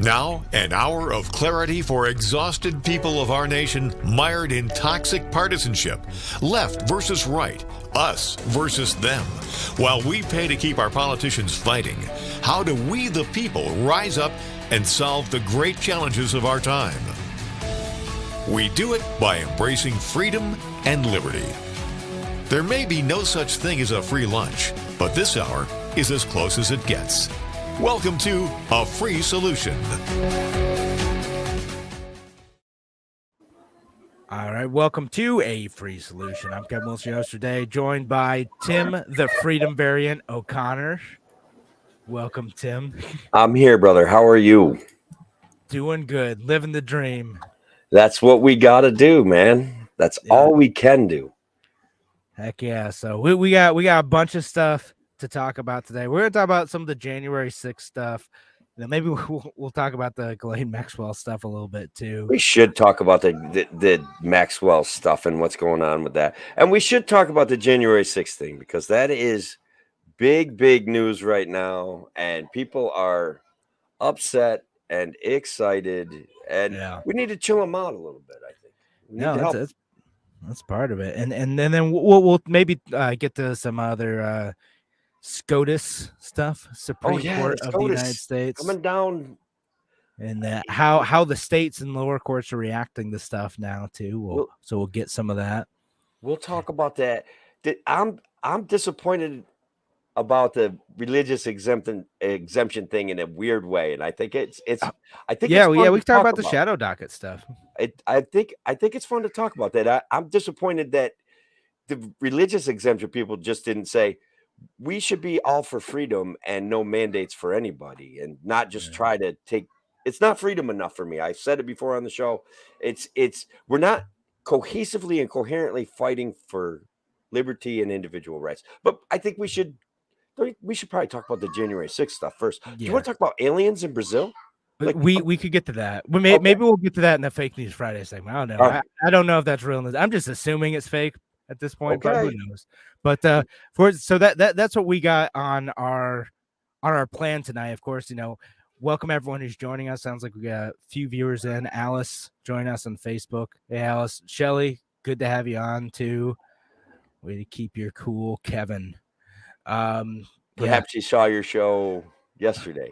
Now, an hour of clarity for exhausted people of our nation mired in toxic partisanship. Left versus right, us versus them. While we pay to keep our politicians fighting, how do we, the people, rise up and solve the great challenges of our time? We do it by embracing freedom and liberty. There may be no such thing as a free lunch, but this hour is as close as it gets. Welcome to A Free Solution. All right, welcome to A Free Solution. I'm Kevin Wilson, your host today, joined by Tim, the Freedom Variant O'Connor. Welcome, Tim. I'm here, brother. How are you? Doing good, living the dream. That's what we got to do, man. That's all we can do. Heck yeah. So we got a bunch of stuff to talk about today. We're going to talk about some of the January 6th stuff. Maybe we'll talk about the Ghislaine Maxwell stuff a little bit too. We should talk about the Maxwell stuff and what's going on with that. And we should talk about the January 6th thing because that is big news right now. And people are upset and excited. And we need to chill them out a little bit, I think. That's part of it. And then we'll maybe get to some other SCOTUS stuff, Supreme Court of the United States coming down, and how the states and lower courts are reacting to stuff now too. So we'll get some of that. We'll talk about that. I'm disappointed about the religious exemption thing in a weird way, and I think it's we can talk about the shadow docket stuff. I think it's fun to talk about that. I'm disappointed that the religious exemption people just didn't say we should be all for freedom and no mandates for anybody, and not just try to take. It's not freedom enough for me. I've said it before on the show. We're not cohesively and coherently fighting for liberty and individual rights. But I think we should probably talk about the January 6th stuff first. Yeah. Do you want to talk about aliens in Brazil? We could get to that. Maybe we'll get to that in the Fake News Friday segment. I don't know. I don't know if that's real. I'm just assuming it's fake at this point, but who knows? But that's what we got on our plan tonight. Of course, welcome everyone who's joining us. Sounds like we got a few viewers in. Alice join us on Facebook. Hey Alice, Shelly, good to have you on too. Way to keep your cool, Kevin. Perhaps you saw your show yesterday.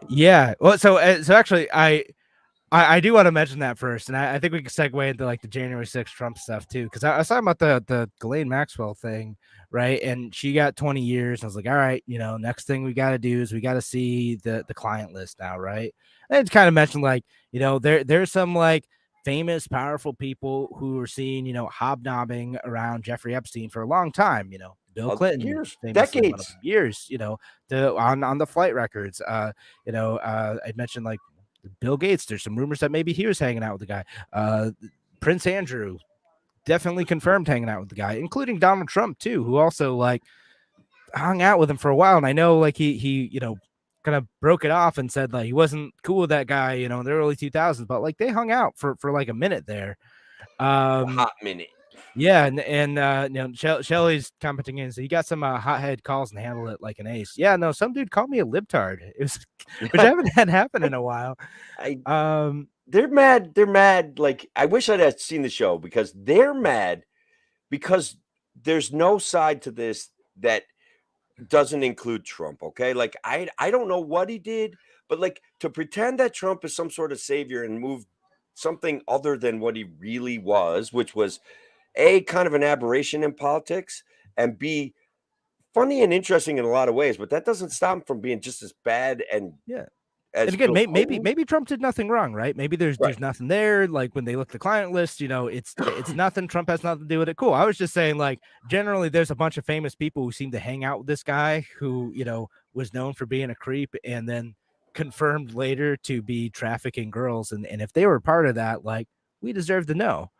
Yeah. Well, so actually, I do want to mention that first, and I think we can segue into like the January 6th Trump stuff too, because I was talking about the Ghislaine Maxwell thing, right? And she got 20 years. I was like, all right, next thing we got to do is we got to see the client list now, right? And it's kind of mentioned like, there's some like famous, powerful people who were seen, hobnobbing around Jeffrey Epstein for a long time, Bill Clinton, decades, years, on the flight records. I mentioned like Bill Gates. There's some rumors that maybe he was hanging out with the guy. Prince Andrew definitely confirmed hanging out with the guy, including Donald Trump too, who also like hung out with him for a while. And I know like he kind of broke it off and said like he wasn't cool with that guy, in the early 2000s, but like they hung out for like a minute there. A hot minute. Yeah, and Shelly's commenting in, so he got some hothead calls and handled it like an ace. Yeah, no, some dude called me a libtard. It was, which I haven't had happen in a while. They're mad. They're mad. Like I wish I'd have seen the show because they're mad because there's no side to this that doesn't include Trump. Okay, like I don't know what he did, but like to pretend that Trump is some sort of savior and move something other than what he really was, which was A, kind of an aberration in politics, and B, funny and interesting in a lot of ways, but that doesn't stop him from being just as bad and and again, maybe Trump did nothing wrong, right? Maybe there's nothing there. Like when they look at the client list, it's nothing. Trump has nothing to do with it. Cool. I was just saying, like, generally there's a bunch of famous people who seem to hang out with this guy who, was known for being a creep and then confirmed later to be trafficking girls. And if they were part of that, like, we deserve to know.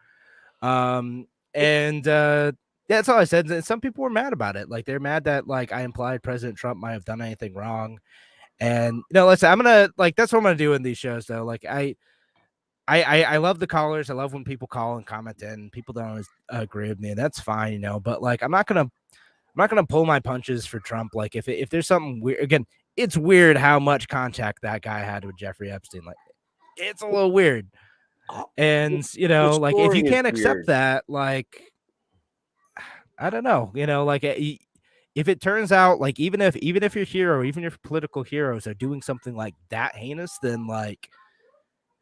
That's all I said. Some people were mad about it. Like they're mad that like I implied President Trump might have done anything wrong. And listen, I'm gonna that's what I'm gonna do in these shows though. Like I love the callers. I love when people call and comment in. People don't always agree with me, and that's fine, But like I'm not gonna pull my punches for Trump. Like if there's something weird, again, it's weird how much contact that guy had with Jeffrey Epstein. Like, it's a little weird. And, you know, like, if you can't accept that, like, I don't know, you know, like, if it turns out, like, even if your hero, even your political heroes are doing something like that heinous, then, like,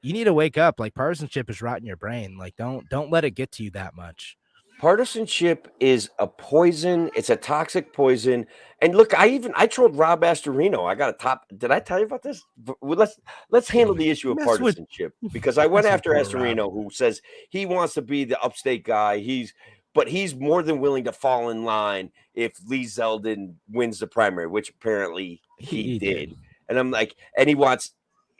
you need to wake up. Like, partisanship is rotting your brain. Like, don't let it get to you that much. Partisanship is a poison. It's a toxic poison. And look, I trolled Rob Astorino. I got a top. Did I tell you about this? Let's handle the issue of partisanship, because I went after Astorino, who says he wants to be the upstate guy. But he's more than willing to fall in line if Lee Zeldin wins the primary, which apparently he did. And I'm like, and he wants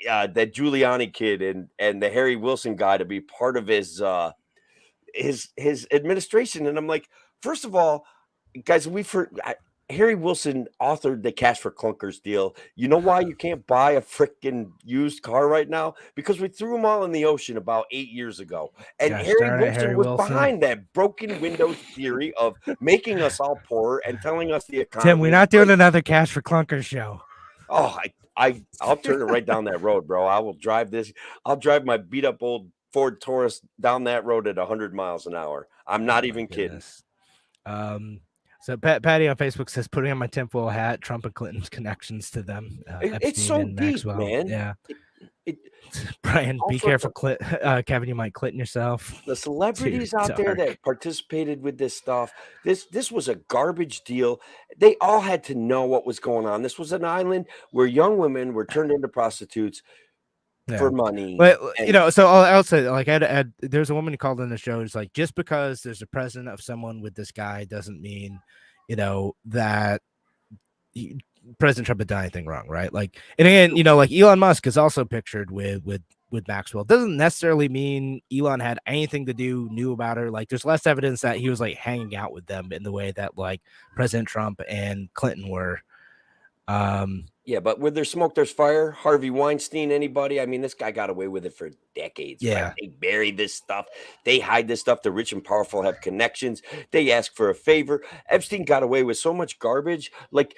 that Giuliani kid and the Harry Wilson guy to be part of his administration. And I'm like, first of all, guys, Harry Wilson authored the Cash for Clunkers deal. You know why you can't buy a freaking used car right now? Because we threw them all in the ocean about 8 years ago. And Harry Wilson was behind that broken windows theory of making us all poor and telling us the economy. Tim, we're not doing another Cash for Clunkers show. Oh, I'll turn it right down that road, bro. I will drive this. I'll drive my beat up old Ford Taurus down that road at 100 miles an hour. I'm not even kidding. So Patty on Facebook says, putting on my tinfoil hat, Trump and Clinton's connections to them. It's so deep, Maxwell. Man. Yeah. Brian, be careful, Kevin. You might Clinton yourself. The celebrities out there that participated with this stuff. This was a garbage deal. They all had to know what was going on. This was an island where young women were turned into prostitutes. For money, but you know, so I'll say, like, there's a woman who called in the show. It's like, just because there's a president of someone with this guy doesn't mean, you know, that President Trump had done anything wrong, right? Like, and again, you know, like Elon Musk is also pictured with Maxwell. Doesn't necessarily mean Elon had anything to do, knew about her. Like, there's less evidence that he was like hanging out with them in the way that like President Trump and Clinton were. Yeah, but where there's smoke, there's fire. Harvey Weinstein, anybody? I mean, this guy got away with it for decades. Yeah. Right? They bury this stuff. They hide this stuff. The rich and powerful have connections. They ask for a favor. Epstein got away with so much garbage. Like,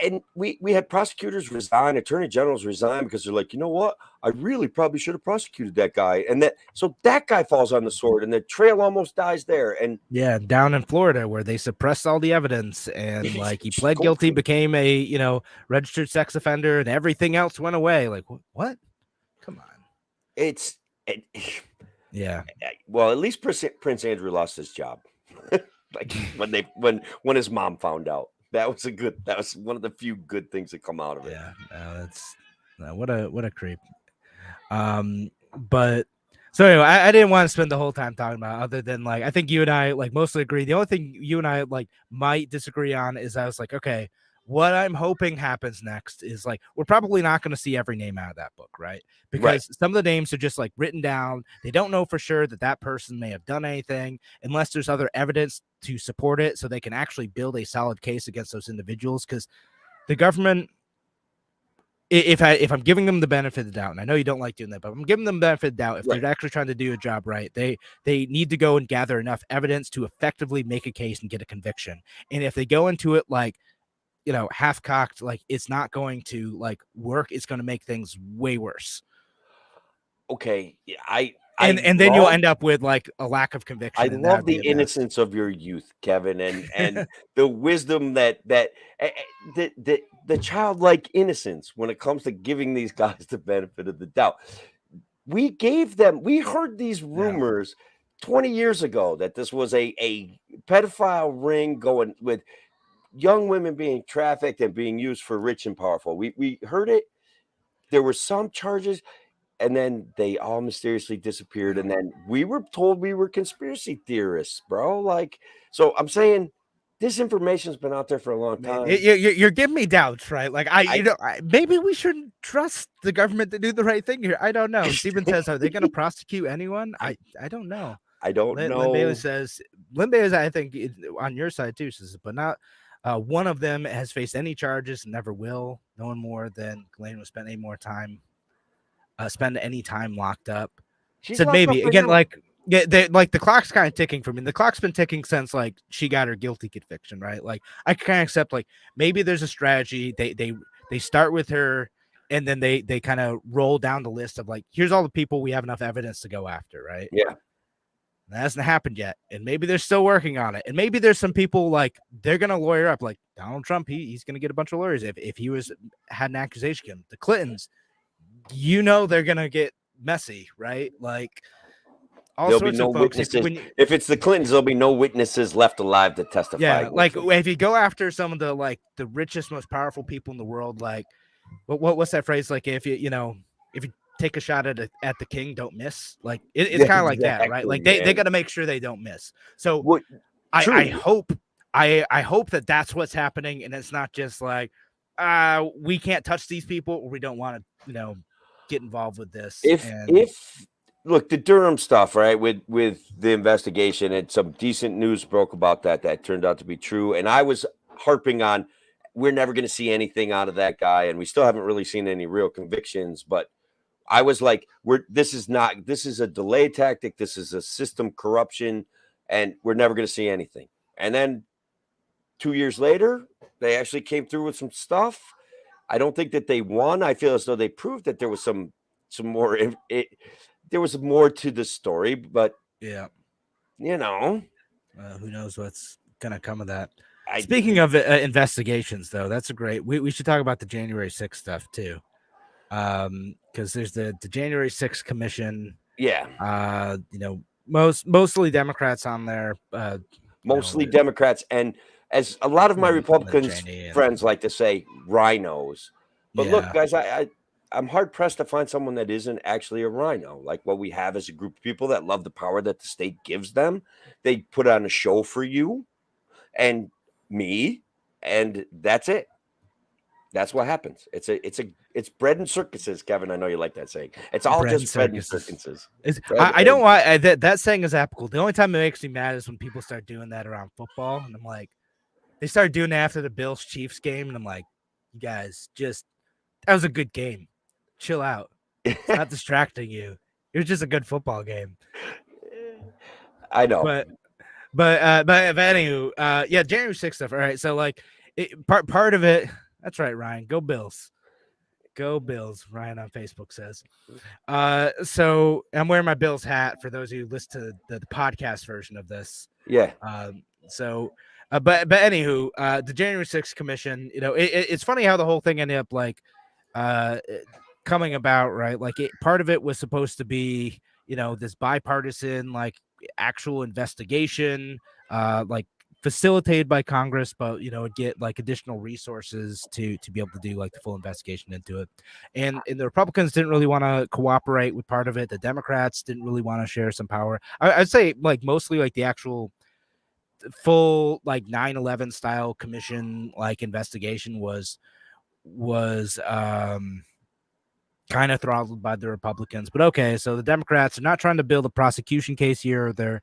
and we had prosecutors resign, attorney generals resign, because they're like, you know what? I really probably should have prosecuted that guy. And so that guy falls on the sword, and the trail almost dies there. And yeah, down in Florida where they suppressed all the evidence, and like he pled guilty, became a, you know, registered sex offender, and everything else went away. Like, what? Come on. Yeah. Well, at least Prince Andrew lost his job. Like when his mom found out. That was one of the few good things that come out of it. Yeah, what a creep. But so anyway, I didn't want to spend the whole time talking about it, other than like, I think you and I like mostly agree. The only thing you and I like might disagree on is I was like, okay, what I'm hoping happens next is like, we're probably not going to see every name out of that book, right? Because some of the names are just like written down. They don't know for sure that person may have done anything unless there's other evidence to support it, so they can actually build a solid case against those individuals. Because the government, if I'm giving them the benefit of the doubt, and I know you don't like doing that, but I'm giving them the benefit of the doubt, if they're actually trying to do a job right, they need to go and gather enough evidence to effectively make a case and get a conviction. And if they go into it like, you know, half-cocked, like, it's not going to like work. It's going to make things way worse. Okay, and then you'll end up with like a lack of conviction. I love the innocence of your youth, Kevin, and the wisdom that the childlike innocence when it comes to giving these guys the benefit of the doubt. We heard these rumors 20 years ago that this was a pedophile ring going with young women being trafficked and being used for rich and powerful. We heard it. There were some charges, and then they all mysteriously disappeared. And then we were told we were conspiracy theorists, bro. Like, so I'm saying this information's been out there for a long time. You're giving me doubts, right? Like, maybe we shouldn't trust the government to do the right thing here. I don't know. Steven says, are they going to prosecute anyone? I don't know. I don't know. Lynn Bailey, I think on your side too, says, but not one of them has faced any charges, never will. No one more than Ghislaine will spend any time locked up. Said maybe again, like, yeah, like the clock's kind of ticking for me. The clock's been ticking since like she got her guilty conviction, right? Like, I can accept like maybe there's a strategy. They they start with her, and then they kind of roll down the list of like, here's all the people we have enough evidence to go after, right? Yeah. That hasn't happened yet, and maybe they're still working on it, and maybe there's some people like they're gonna lawyer up, like Donald Trump. He's gonna get a bunch of lawyers if he had an accusation against him. The Clintons, they're gonna get messy, right? Like all There'll be sorts no of folks. witnesses. If it's the Clintons, there'll be no witnesses left alive to testify. Yeah, like if you go after some of the richest, most powerful people in the world, like what's that phrase? Like if you take a shot at the king, don't miss. Like it's kind of like that, right? Like they got to make sure they don't miss. So I hope that's what's happening, and it's not just like we can't touch these people, or we don't want to get involved with this. If look, the Durham stuff, right, with the investigation, and some decent news broke about that turned out to be true, and I was harping on we're never going to see anything out of that guy, and we still haven't really seen any real convictions, but I was like, this is a delay tactic. This is a system corruption, and we're never going to see anything. And then 2 years later, they actually came through with some stuff. I don't think that they won. I feel as though they proved that there was some more. There was more to the story, but yeah, who knows what's going to come of that. Speaking of investigations, though, that's a great. We should talk about the January 6th stuff too. Because there's the January 6th commission. Yeah. Mostly Democrats on there. Mostly Democrats, and as a lot of my Republican friends like to say, rhinos. But look, guys, I'm hard pressed to find someone that isn't actually a rhino. Like what we have is a group of people that love the power that the state gives them. They put on a show for you and me, and that's it. That's what happens. It's bread and circuses, Kevin. I know you like that saying. It's all just bread and circuses. I don't want that saying is applicable. The only time it makes me mad is when people start doing that around football, and I'm like, they started doing it after the Bills Chiefs game, and I'm like, you guys, that was a good game. Chill out. It's not distracting you. It was just a good football game. I know, but anywho, January 6th stuff. All right, so like part of it. That's right, Ryan. Go Bills. Go Bills, Ryan on Facebook says. So I'm wearing my Bills hat for those who listen to the podcast version of this. Yeah. But anywho, the January 6th commission, it's funny how the whole thing ended up like coming about, right? Like part of it was supposed to be, this bipartisan, like actual investigation, like facilitated by Congress, but get like additional resources to be able to do like the full investigation into it. And the Republicans didn't really want to cooperate with part of it. The Democrats didn't really want to share some power. I'd say like mostly like the actual full like 9/11 style commission like investigation was kind of throttled by the Republicans. But okay, so the Democrats are not trying to build a prosecution case here. They're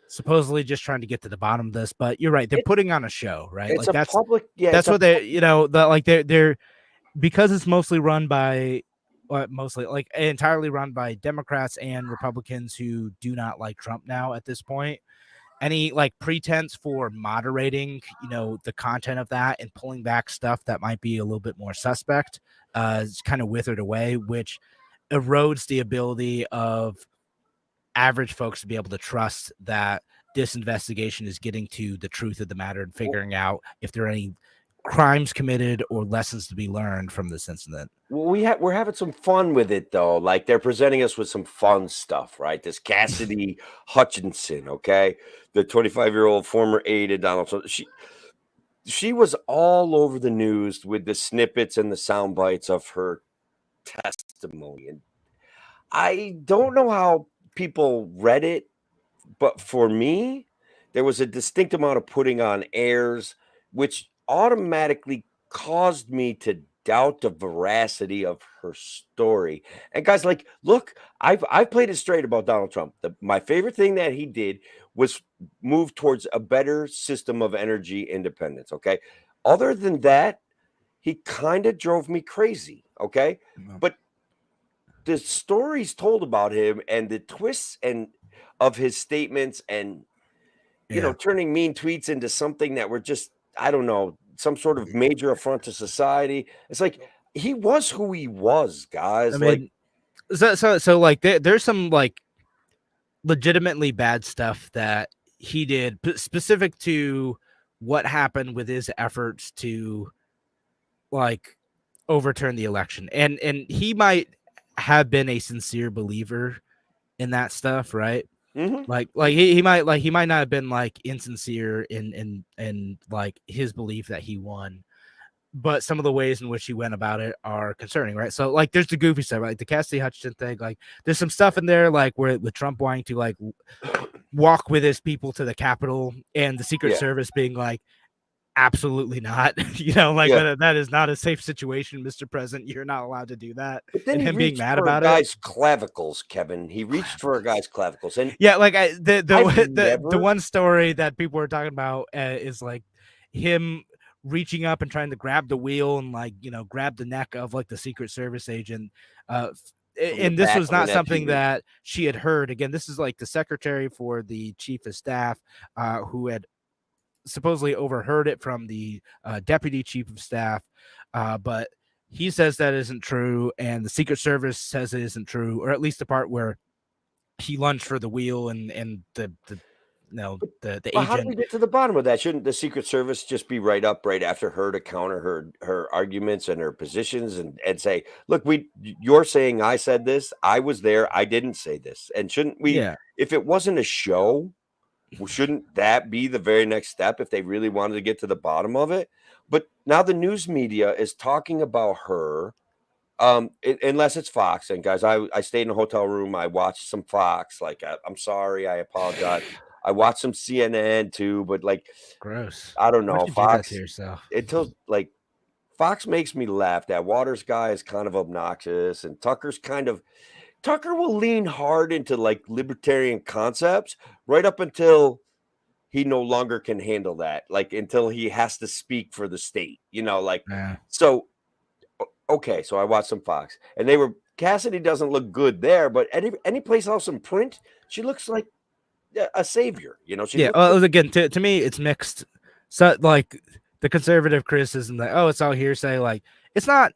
supposedly just trying to get to the bottom of this, but you're right. They're putting on a show, right? It's like that's public. Yeah, that's what they're because it's mostly run by, entirely run by Democrats and Republicans who do not like Trump now at this point. Any like pretense for moderating, the content of that and pulling back stuff that might be a little bit more suspect, is kind of withered away, which erodes the ability of average folks to be able to trust that this investigation is getting to the truth of the matter and figuring out if there are any crimes committed or lessons to be learned from this incident. Well, we're having some fun with it though. Like they're presenting us with some fun stuff, right? This Cassidy Hutchinson, okay, the 25-year-old former aide of Donald Trump. She was all over the news with the snippets and the sound bites of her testimony, and I don't know how people read it, but for me, there was a distinct amount of putting on airs, which automatically caused me to doubt the veracity of her story. And guys, like, look, I've played it straight about Donald Trump. My favorite thing that he did was move towards a better system of energy independence. Okay, other than that, he kind of drove me crazy. Okay, but the stories told about him and the twists and of his statements and turning mean tweets into something that were just, I don't know, some sort of major affront to society. It's like he was who he was, guys. I mean, so like there's some like legitimately bad stuff that he did specific to what happened with his efforts to like overturn the election, and he might have been a sincere believer in that stuff, right? Mhm. Like he might not have been like insincere in like his belief that he won, but some of the ways in which he went about it are concerning, right? So like there's the goofy stuff, like the Cassidy Hutchinson thing. Like there's some stuff in there like where with Trump wanting to like walk with his people to the Capitol and the Secret Yeah. Service being like, absolutely not. Like Yeah. that is not a safe situation, Mr. President. You're not allowed to do that. But then And he him being reached mad for a about it. guy's clavicles, Kevin. He reached for a guy's clavicles, and Yeah, like I've the never- one story that people were talking about is like him reaching up and trying to grab the wheel and like grab the neck of like the Secret Service agent. And this back was of an not something SUV. that she had heard. Again, this is like the secretary for the chief of staff, who had supposedly overheard it from the deputy chief of staff, but he says that isn't true, and the Secret Service says it isn't true, or at least the part where he lunged for the wheel and the But how do agent. we get to the bottom of that? Shouldn't the Secret Service just be right up right after her to counter her arguments and her positions and say, look, you're saying I said this, I was there, I didn't say this. And shouldn't we, Yeah, if it wasn't a show, well, shouldn't that be the very next step if they really wanted to get to the bottom of it? But now the news media is talking about her. Unless it's Fox, and guys, I stayed in a hotel room. I watched some Fox. Like, I'm sorry, I apologize. I watched some CNN too, but like, gross. I don't Why'd know. you do that to Fox, yourself? until like Fox makes me laugh. That Waters guy is kind of obnoxious, and Tucker will lean hard into like libertarian concepts right up until he no longer can handle that, like until he has to speak for the state, like Yeah. so. Okay, so I watched some Fox, and Cassidy doesn't look good there, but any place else in print, she looks like a savior. She Yeah. looks Well, again, to me, it's mixed. So, like the conservative criticism that it's all hearsay. Like it's not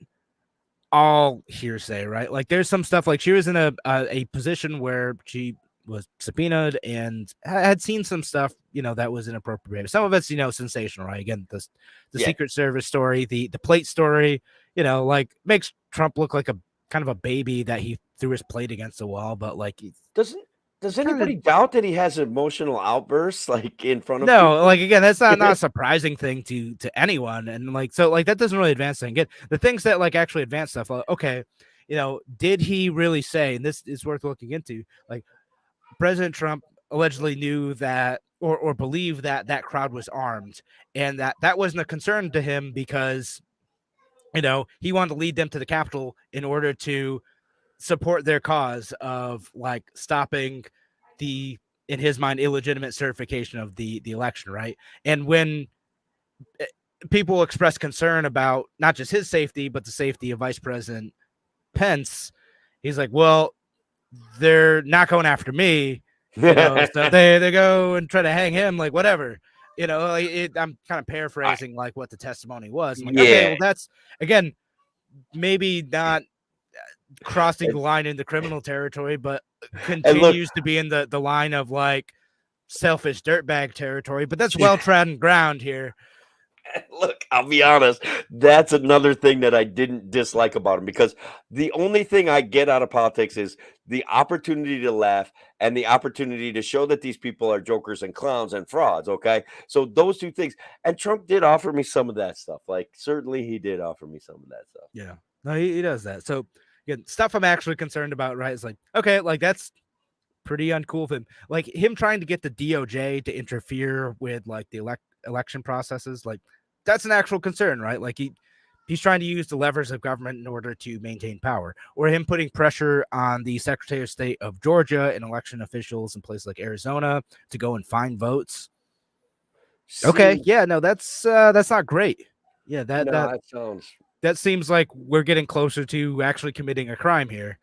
all hearsay, right? Like there's some stuff like she was in a position where she was subpoenaed and had seen some stuff, that was inappropriate. Some of it's, sensational, right? Again, the Yeah. Secret Service story, the plate story, like makes Trump look like a kind of a baby that he threw his plate against the wall, but like Does anybody doubt that he has emotional outbursts like in front of no, people? like again, that's not a surprising thing to anyone, and like so, like that doesn't really advance things. Again, the things that like actually advance stuff. Okay, did he really say? And this is worth looking into. Like President Trump allegedly knew that or believed that that crowd was armed, and that wasn't a concern to him because he wanted to lead them to the Capitol in order to support their cause of like stopping the, in his mind, illegitimate certification of the election, right? And when people express concern about not just his safety but the safety of Vice President Pence, he's like, well, they're not going after me, so they go and try to hang him, like whatever, I'm kind of paraphrasing like what the testimony was. I'm like, okay, well, that's again maybe not crossing the line into criminal territory, but continues to be in the line of like selfish dirtbag territory. But that's well-trodden ground here. Look, I'll be honest. That's another thing that I didn't dislike about him, because the only thing I get out of politics is the opportunity to laugh and the opportunity to show that these people are jokers and clowns and frauds. Okay. So those two things. And Trump did offer me some of that stuff. Like, certainly he did offer me some of that stuff. Yeah. No, he does that. So again, stuff I'm actually concerned about, right? It's like, okay, like that's pretty uncool of him. Like him trying to get the DOJ to interfere with like the election processes, like that's an actual concern, right? Like he's trying to use the levers of government in order to maintain power, or him putting pressure on the Secretary of State of Georgia and election officials in places like Arizona to go and find votes. Okay, yeah, no, that's not great. Yeah, that seems like we're getting closer to actually committing a crime here.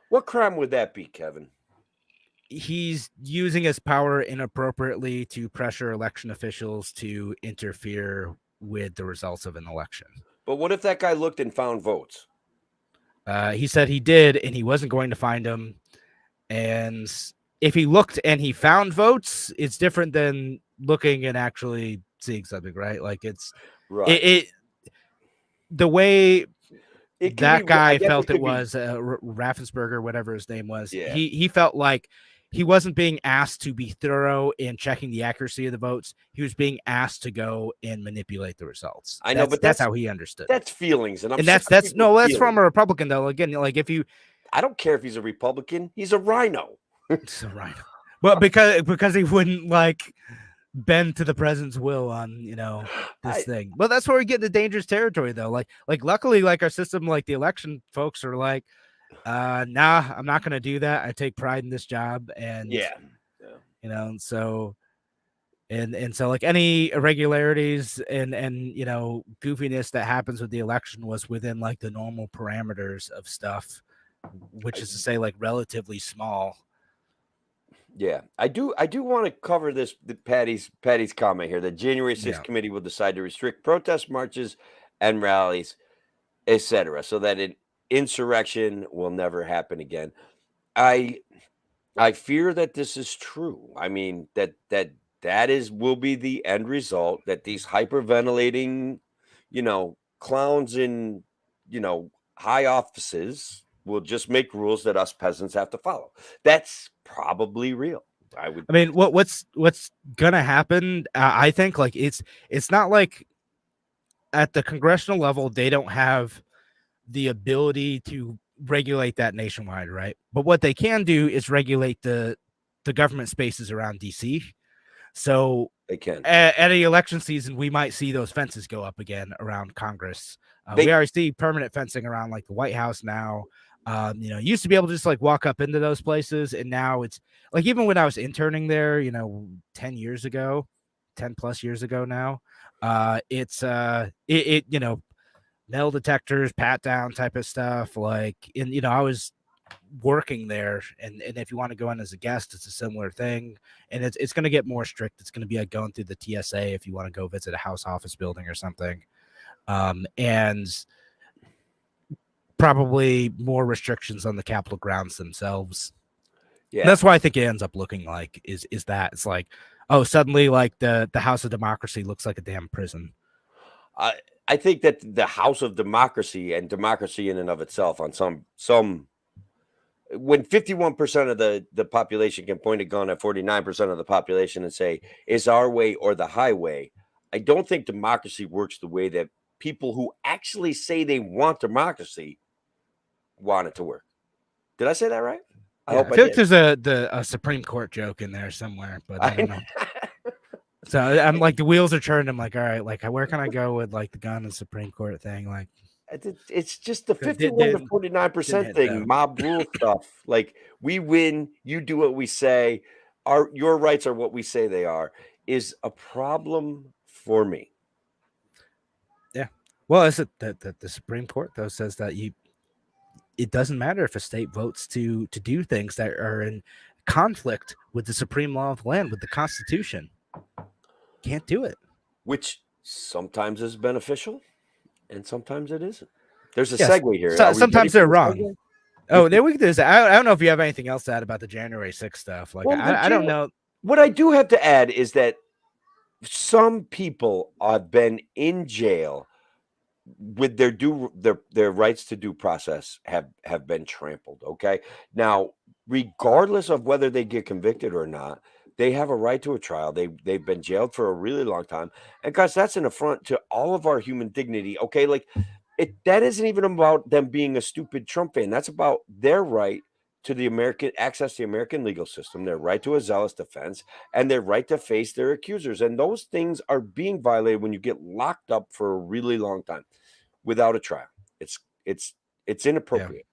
What crime would that be, Kevin? He's using his power inappropriately to pressure election officials to interfere with the results of an election. But what if that guy looked and found votes? He said he did, and he wasn't going to find them. And if he looked and he found votes, it's different than looking and actually seeing something, right? Like it's right. The way that guy felt it was Raffensperger, whatever his name was. Yeah. He felt like he wasn't being asked to be thorough in checking the accuracy of the votes. He was being asked to go and manipulate the results. I know, but that's how he understood. That's feelings, and that's from a Republican though. Again, like if you, I don't care if he's a Republican. He's a rhino. It's a rhino. Well, because he wouldn't like bend to the president's will on this thing. Well, that's where we get into dangerous territory though. Like luckily, like our system, like the election folks are like, nah, I'm not gonna do that. I take pride in this job, and so like any irregularities and goofiness that happens with the election was within like the normal parameters of stuff, which is to say like relatively small. Yeah, I do want to cover this. Patty's comment here: the January 6th committee will decide to restrict protest marches and rallies, etc., so that an insurrection will never happen again. I fear that this is true. I mean that will be the end result. That these hyperventilating, clowns in, high offices will just make rules that us peasants have to follow. That's probably real. I mean, what's gonna happen? I think like it's not like at the congressional level they don't have the ability to regulate that nationwide, right? But what they can do is regulate the government spaces around DC. So they can at the election season, we might see those fences go up again around Congress. We already see permanent fencing around like the White House now. Used to be able to just like walk up into those places, and now it's like even when I was interning there, 10 plus years ago now, it's metal detectors, pat down type of stuff. Like I was working there, and if you want to go in as a guest, it's a similar thing, and it's going to get more strict. It's going to be like going through the TSA if you want to go visit a House office building or something, and probably more restrictions on the Capitol grounds themselves. Yeah, that's why I think it ends up looking like is that it's like, oh, suddenly like the House of Democracy looks like a damn prison. I think that the House of Democracy and democracy in and of itself on some when 51% of the population can point a gun at 49% of the population and say, is our way or the highway? I don't think democracy works the way that people who actually say they want democracy want it to work. Did I say that right? I hope I feel like there's a Supreme Court joke in there somewhere, but I don't know. So I'm like, the wheels are turning. I'm like, all right, like where can I go with like the gun and Supreme Court thing? Like it's just the 51 to 49% thing, mob rule stuff. Like we win, you do what we say. Your rights are what we say they are, is a problem for me. Yeah. Well, is it that the Supreme Court though says that it doesn't matter if a state votes to do things that are in conflict with the supreme law of the land, with the Constitution. Can't do it. Which sometimes is beneficial and sometimes it isn't. There's a segue here. Sometimes they're wrong. Oh, there we can do this. I don't know if you have anything else to add about the January 6th stuff. Like, well, I don't know. What I do have to add is that some people have been in jail with their rights to due process have been trampled. Okay. Now, regardless of whether they get convicted or not, they have a right to a trial. They've been jailed for a really long time. And guys, that's an affront to all of our human dignity. Okay. Like that isn't even about them being a stupid Trump fan. That's about their right to the American access to the American legal system, their right to a zealous defense, and their right to face their accusers. And those things are being violated when you get locked up for a really long time without a trial. It's inappropriate.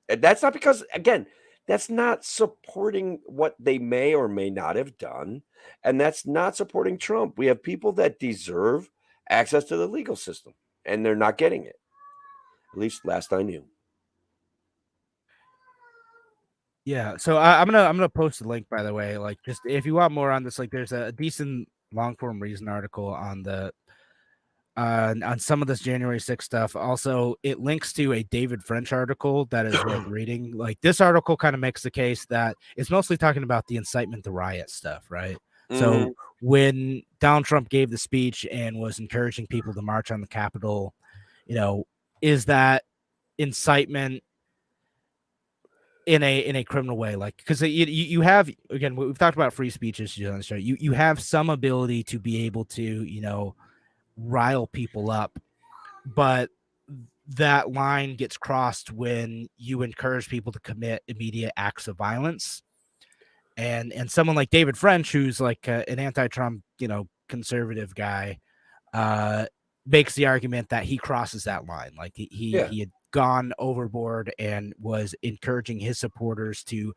Yeah. And that's not because, again, that's not supporting what they may or may not have done. And that's not supporting Trump. We have people that deserve access to the legal system, and they're not getting it. At least last I knew. Yeah, so I'm gonna post a link, by the way. Like, just if you want more on this, like, there's a decent long form reason article on the on some of this January 6th stuff. Also, it links to a David French article that is worth reading. Like, this article kind of makes the case that it's mostly talking about the incitement to riot stuff, right? So when Donald Trump gave the speech and was encouraging people to march on the Capitol, is that incitement in a criminal way? Like, because you have, again, we've talked about free speech issues on the show. You have some ability to be able to rile people up, but that line gets crossed when you encourage people to commit immediate acts of violence. And someone like David French, who's like an anti-Trump, conservative guy, makes the argument that he crosses that line. Like he had gone overboard and was encouraging his supporters to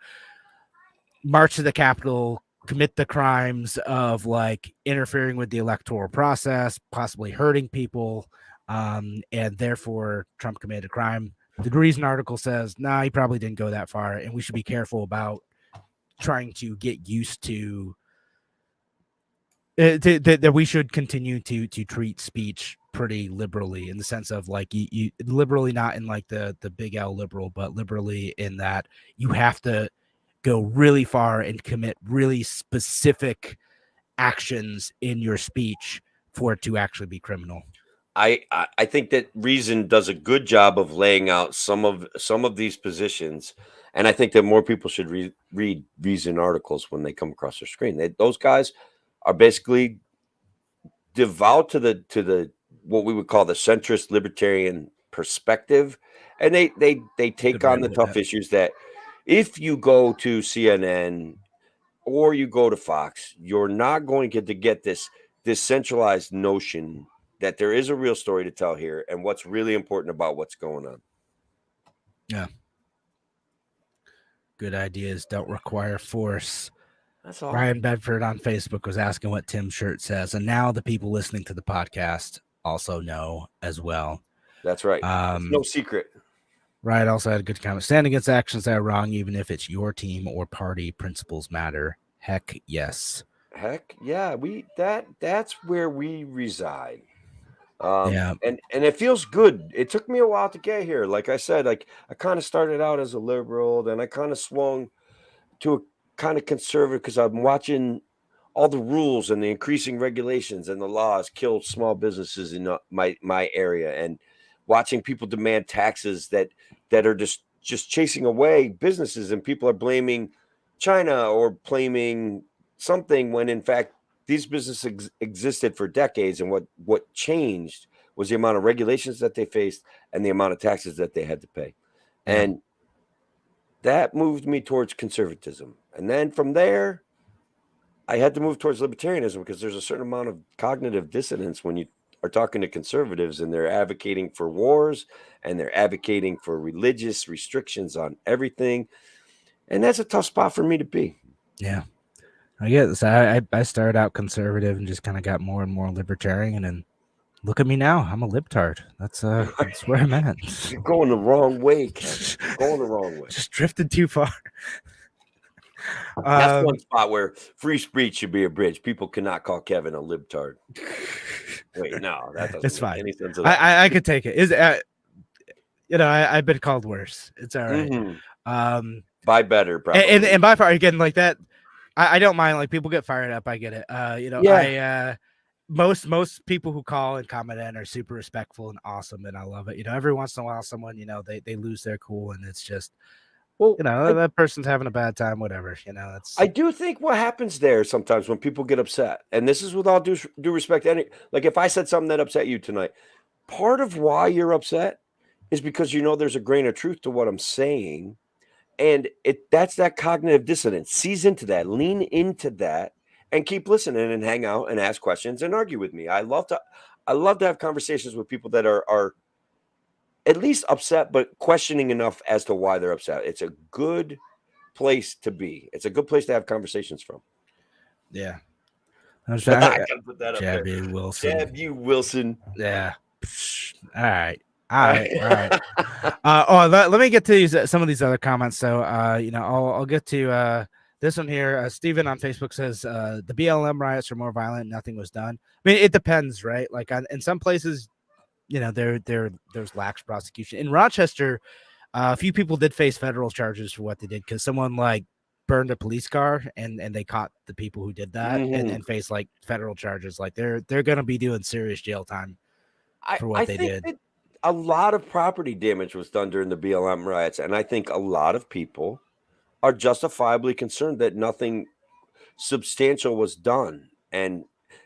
march to the Capitol, commit the crimes of like interfering with the electoral process, possibly hurting people, and therefore Trump committed a crime. The Reason article says, nah, he probably didn't go that far, and we should be careful about trying to get used to that we should continue to treat speech pretty liberally, in the sense of like you liberally, not in like the big L liberal, but liberally in that you have to go really far and commit really specific actions in your speech for it to actually be criminal. I think that Reason does a good job of laying out some of these positions, and I think that more people should read Reason articles when they come across their screen. Those guys are basically devout to the what we would call the centrist libertarian perspective, and they take on the tough issues that if you go to CNN or you go to Fox, you're not going to get this centralized notion that there is a real story to tell here and what's really important about what's going on. Yeah. Good ideas don't require force. That's all. Ryan Bedford on Facebook was asking what Tim's shirt says, and now the people listening to the podcast also know as well. That's right. It's no secret. Ryan also had a good comment. Stand against actions that are wrong, even if it's your team or party. Principles matter. Heck yes. Heck yeah. That's where we reside. Yeah. And it feels good. It took me a while to get here. Like I said, like I kind of started out as a liberal, then I kind of swung to a kind of conservative because I'm watching all the rules and the increasing regulations and the laws kill small businesses in my area, and watching people demand taxes that are just chasing away businesses, and people are blaming China or blaming something when in fact these businesses existed for decades, and what changed was the amount of regulations that they faced and the amount of taxes that they had to pay. And that moved me towards conservatism. And then from there, I had to move towards libertarianism because there's a certain amount of cognitive dissonance when you are talking to conservatives and they're advocating for wars and they're advocating for religious restrictions on everything. And that's a tough spot for me to be. Yeah. I get this. I started out conservative and just kind of got more and more libertarian, and look at me now. I'm a libtard. That's where I'm at. You're going the wrong way, Kevin. Going the wrong way. Just drifted too far. That's one spot where free speech should be a bridge. People cannot call Kevin a libtard. Wait, no, that doesn't it's make fine. any sense at all. I could take it. I've been called worse. It's all right. Mm-hmm. By better, probably. And by far, again, like that, I don't mind. Like, people get fired up. I get it. Most people who call and comment in are super respectful and awesome, and I love it. Every once in a while, someone, they lose their cool, and it's just, that person's having a bad time, whatever. I do think what happens there sometimes when people get upset, and this is with all due respect, like if I said something that upset you tonight, part of why you're upset is because there's a grain of truth to what I'm saying. And that's that cognitive dissonance. Seize into that, lean into that, and keep listening and hang out and ask questions and argue with me. I love to have conversations with people that are at least upset, but questioning enough as to why they're upset. It's a good place to be. It's a good place to have conversations from. Yeah. I gotta put that up Jab there. you, Wilson. Jab you, Wilson. Yeah. All right. Let me get to some of these other comments. So, I'll get to This one here, Steven on Facebook says the BLM riots are more violent. Nothing was done. I mean, it depends, right? Like in some places, there's lax prosecution. In Rochester, a few people did face federal charges for what they did because someone like burned a police car and they caught the people who did that and faced like federal charges. Like they're gonna be doing serious jail time for what they did. That a lot of property damage was done during the BLM riots, and I think a lot of people are justifiably concerned that nothing substantial was done. And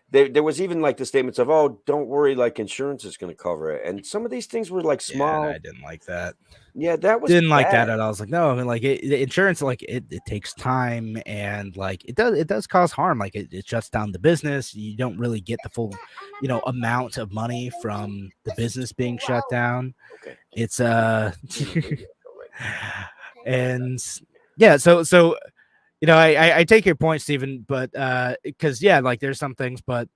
there was even like the statements of, "Oh, don't worry, like insurance is going to cover it." And some of these things were like small. Yeah, I didn't like that. Yeah, that was didn't like bad. that at all. I was like, no, I mean, like the insurance, like it takes time and like it does cause harm. Like it shuts down the business. You don't really get the full, amount of money from the business being shut down. Okay. It's and yeah, so I take your point, Stephen, but because like there's some things, but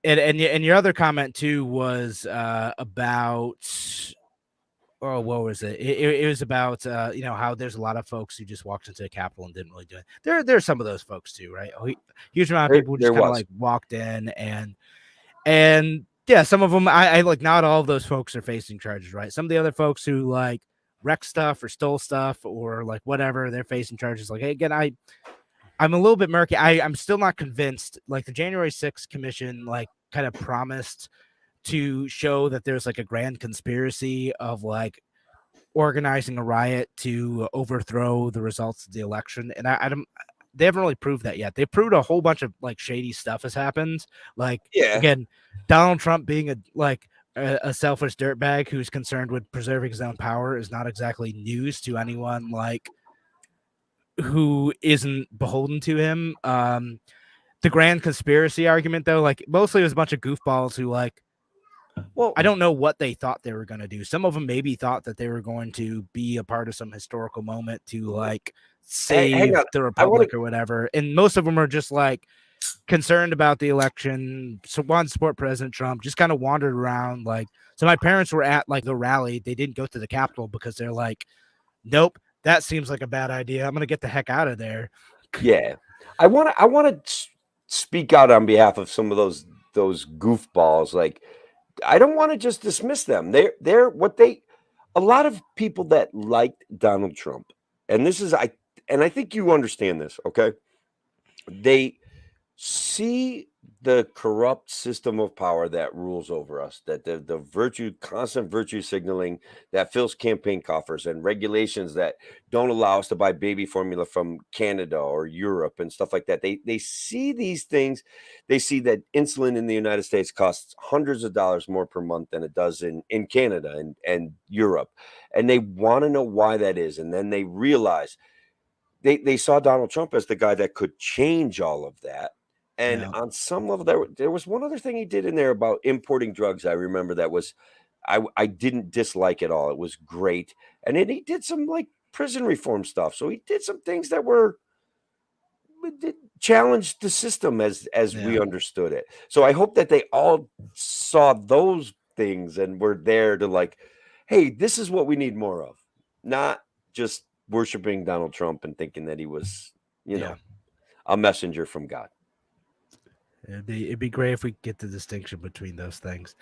and your other comment too was about what was it? It was about how there's a lot of folks who just walked into the Capitol and didn't really do it. There's some of those folks too, right? Huge amount of people who just kind of like walked in and yeah, some of them I like not all of those folks are facing charges, right? Some of the other folks who like wrecked stuff or stole stuff or like whatever, they're facing charges. Like, hey, again, I'm a little bit murky. I'm still not convinced. Like the January 6th commission, like kind of promised to show that there's like a grand conspiracy of like organizing a riot to overthrow the results of the election. And I don't, they haven't really proved that yet. They proved a whole bunch of like shady stuff has happened. Like, again, Donald Trump being a selfish dirtbag who's concerned with preserving his own power is not exactly news to anyone like who isn't beholden to him. The grand conspiracy argument though, like mostly it was a bunch of goofballs who like, well, I don't know what they thought they were going to do. Some of them maybe thought that they were going to be a part of some historical moment to like save the republic or whatever. And most of them are just like concerned about the election, so wanted to support President Trump, just kind of wandered around. Like, so my parents were at like the rally. They didn't go to the Capitol because they're like, nope, that seems like a bad idea. I'm going to get the heck out of there. Yeah. I want to speak out on behalf of some of those goofballs. Like, I don't want to just dismiss them. They're what they, a lot of people that liked Donald Trump, and this is, I think you understand this, okay? They see the corrupt system of power that rules over us, that the constant virtue signaling that fills campaign coffers and regulations that don't allow us to buy baby formula from Canada or Europe and stuff like that. They see these things. They see that insulin in the United States costs hundreds of dollars more per month than it does in Canada and Europe. And they want to know why that is. And then they realize they saw Donald Trump as the guy that could change all of that. And on some level, there was one other thing he did in there about importing drugs. I remember that was, I didn't dislike at all. It was great. And then he did some like prison reform stuff. So he did some things that challenged the system as we understood it. So I hope that they all saw those things and were there to like, hey, this is what we need more of. Not just worshiping Donald Trump and thinking that he was, a messenger from God. It'd be great if we get the distinction between those things.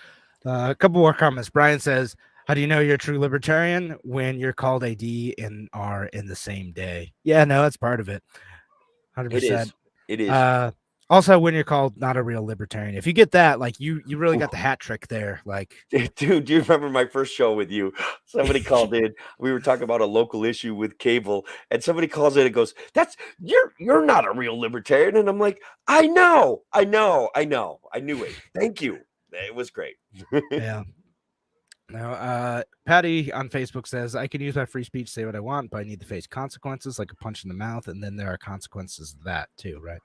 A couple more comments. Brian says, how do you know you're a true libertarian? When you're called AD and are in the same day. Yeah, no, that's part of it. 100%. It is. Also, when you're called not a real libertarian, if you get that, like you really got the hat trick there. Like, dude, do you remember my first show with you? Somebody called in. We were talking about a local issue with cable, and somebody calls in and goes, "That's you're not a real libertarian." And I'm like, I know. I knew it. Thank you. It was great. Yeah. Now, Patty on Facebook says, I can use my free speech to say what I want, but I need to face consequences like a punch in the mouth. And then there are consequences of that too, right?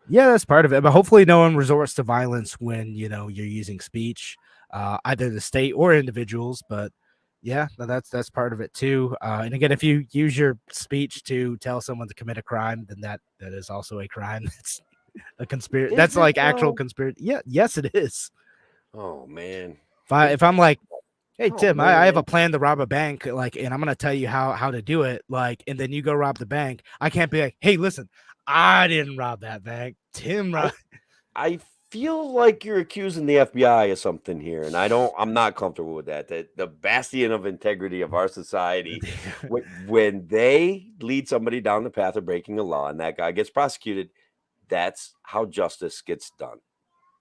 Yeah, that's part of it. But hopefully no one resorts to violence when, you're using speech, either the state or individuals. But yeah, that's part of it too. And again, if you use your speech to tell someone to commit a crime, then that is also a crime. It's a conspiracy. That's like actual conspiracy. Yeah. Yes, it is. Oh man. If I'm like, hey Oh, Tim, I have a man. plan to rob a bank, like, and I'm gonna tell you how to do it, like, and then you go rob the bank. I can't be like, hey, listen, I didn't rob that bank. Tim robbed. I feel like you're accusing the FBI of something here, and I'm not comfortable with that. That the bastion of integrity of our society, when they lead somebody down the path of breaking a law and that guy gets prosecuted, that's how justice gets done.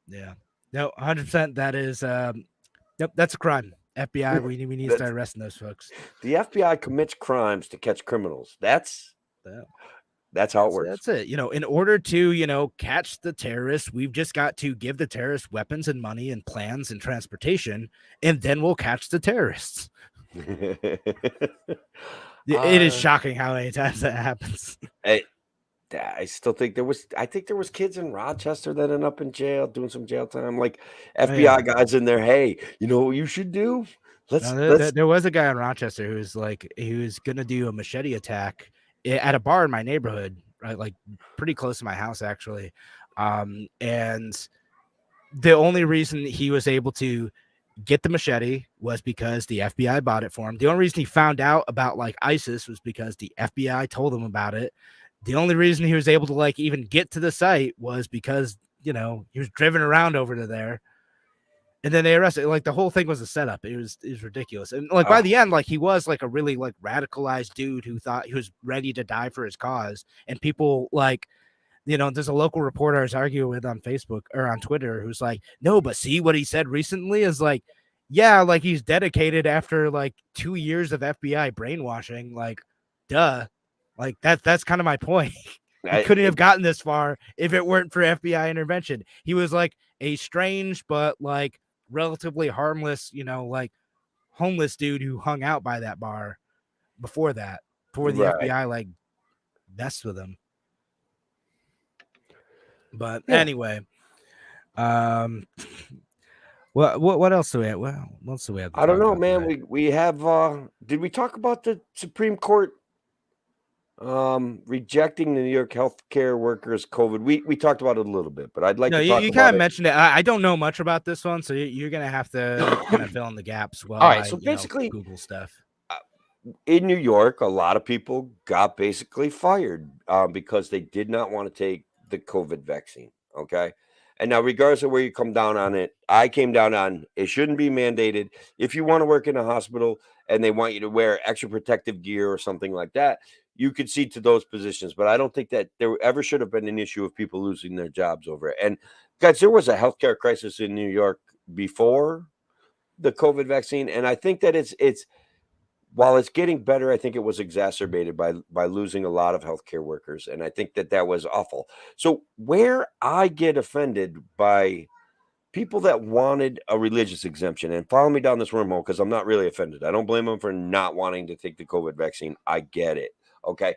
Yeah, no, 100%. That is, nope, that's a crime. FBI, we need to start arresting those folks. The FBI commits crimes to catch criminals. That's how it works. That's it. In order to, catch the terrorists, we've just got to give the terrorists weapons and money and plans and transportation, and then we'll catch the terrorists. It is shocking how many times that happens. I still think there was kids in Rochester that ended up in jail doing some jail time. Like FBI guys in there. Hey, you know what you should do? There was a guy in Rochester who was like, he was gonna do a machete attack at a bar in my neighborhood, right, like pretty close to my house actually. And the only reason he was able to get the machete was because the FBI bought it for him. The only reason he found out about like ISIS was because the FBI told him about it. The only reason he was able to like even get to the site was because, he was driven around over to there. And then they arrested. Like the whole thing was a setup. It was ridiculous. And like by the end, like he was like a really like radicalized dude who thought he was ready to die for his cause. And people like, there's a local reporter I was arguing with on Facebook or on Twitter who's like, no, but see what he said recently is like, yeah, like he's dedicated after like 2 years of FBI brainwashing. Like, duh. Like that's kind of my point. He couldn't have gotten this far if it weren't for FBI intervention. He was like a strange but like relatively harmless, like homeless dude who hung out by that bar before the FBI like messed with him. But anyway, what else do we have? Well, what else do we have? I don't know, man. We have. Did we talk about the Supreme Court rejecting the New York healthcare workers COVID? We talked about it a little bit, but I'd like to talk you kind of mentioned it. I don't know much about this one, so you're gonna have to kind of fill in the gaps while all right, so basically Google stuff. In New York, a lot of people got basically fired because they did not want to take the COVID vaccine. Okay. And now, regardless of where you come down on it, I came down on it shouldn't be mandated. If you want to work in a hospital and they want you to wear extra protective gear or something like that, you could cede to those positions. But I don't think that there ever should have been an issue of people losing their jobs over it. And guys, there was a healthcare crisis in New York before the COVID vaccine. And I think that it's while it's getting better, I think it was exacerbated by losing a lot of healthcare workers. And I think that was awful. So where I get offended by people that wanted a religious exemption, and follow me down this wormhole because I'm not really offended. I don't blame them for not wanting to take the COVID vaccine. I get it. Okay.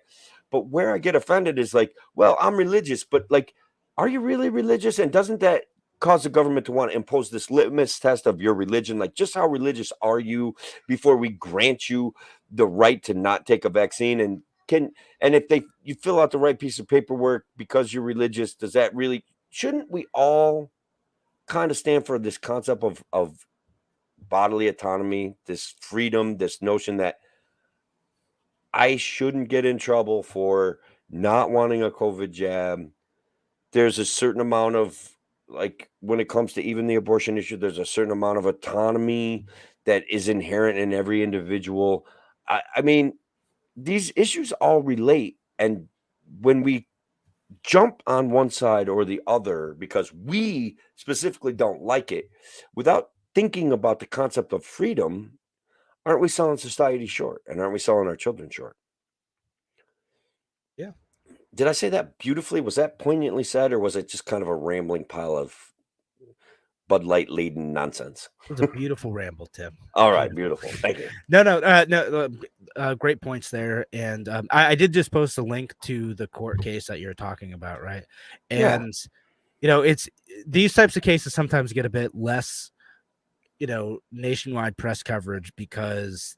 But where I get offended is like, well, I'm religious, but like, are you really religious? And doesn't that cause the government to want to impose this litmus test of your religion? Like, just how religious are you before we grant you the right to not take a vaccine? And if you fill out the right piece of paperwork because you're religious, does that really, shouldn't we all kind of stand for this concept of bodily autonomy, this freedom, this notion that I shouldn't get in trouble for not wanting a COVID jab? There's a certain amount of, like, when it comes to even the abortion issue, there's a certain amount of autonomy that is inherent in every individual. I mean, these issues all relate. And when we jump on one side or the other because we specifically don't like it, without thinking about the concept of freedom, aren't we selling society short? And aren't we selling our children short? Yeah. Did I say that beautifully? Was that poignantly said, or was it just kind of a rambling pile of Bud Light laden nonsense? It was a beautiful ramble, Tim. All right, beautiful. Thank you. No, great points there. And I did just post a link to the court case that you're talking about, right? And it's these types of cases sometimes get a bit less, nationwide press coverage because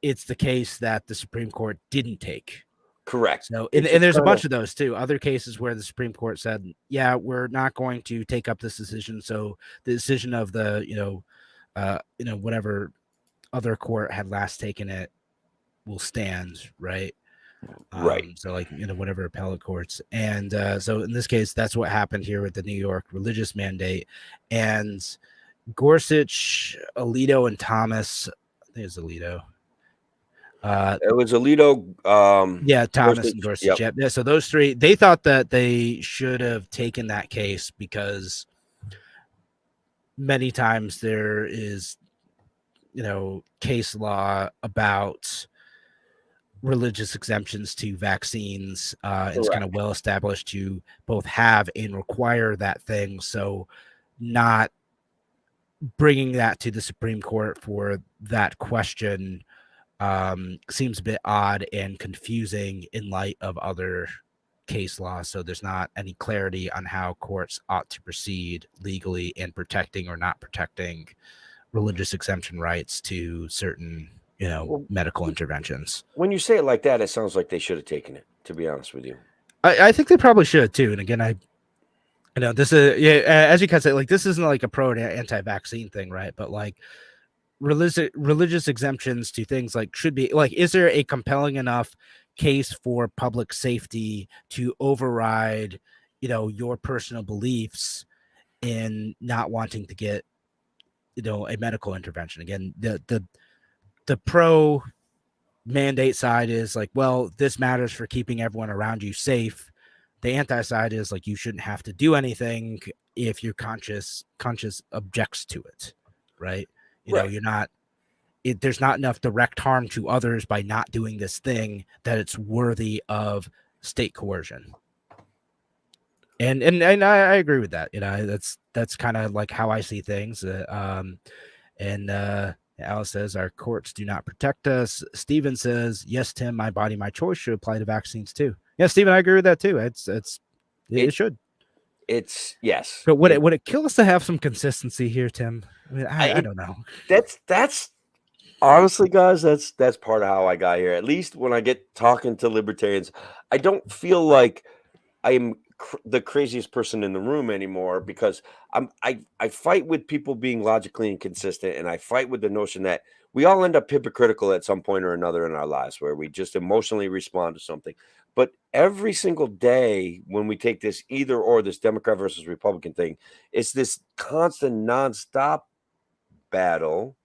it's the case that the Supreme Court didn't take. Correct. So, and there's a bunch of those too. Other cases where the Supreme Court said, "Yeah, we're not going to take up this decision." So the decision of the, whatever other court had last taken it will stand, right? Right. So like, whatever appellate courts. And so in this case, that's what happened here with the New York religious mandate. And Gorsuch, Alito, and Thomas, I think it's Alito. It was Alito. Yeah, Thomas and Gorsuch. Gorsuch. Yeah. So those three, they thought that they should have taken that case because many times there is, case law about religious exemptions to vaccines. It's kind of well established to both have and require that thing. So not bringing that to the Supreme Court for that question seems a bit odd and confusing in light of other case law. So there's not any clarity on how courts ought to proceed legally in protecting or not protecting religious exemption rights to certain medical interventions. When you say it like that, it sounds like they should have taken it, to be honest with you. I think they probably should too. And again, this is, as you can say, like, this isn't like a pro and anti-vaccine thing, right? But like religious exemptions to things like should be like, is there a compelling enough case for public safety to override, your personal beliefs in not wanting to get, a medical intervention? Again, the pro mandate side is like, well, this matters for keeping everyone around you safe. The anti side is like, you shouldn't have to do anything if your conscience objects to it, right? You're not, there's not enough direct harm to others by not doing this thing that it's worthy of state coercion. And I agree with that. That's kind of like how I see things. Alice says our courts do not protect us. Steven says, yes, Tim, my body, my choice should apply to vaccines too. Yeah, Steven, I agree with that too. It should. It's yes. But would it kill us to have some consistency here, Tim? I mean, I don't know. That's honestly, guys, that's part of how I got here. At least when I get talking to libertarians, I don't feel like I'm the craziest person in the room anymore, because I fight with people being logically inconsistent, and I fight with the notion that we all end up hypocritical at some point or another in our lives, where we just emotionally respond to something. But every single day when we take this either or, this Democrat versus Republican thing, it's this constant nonstop battle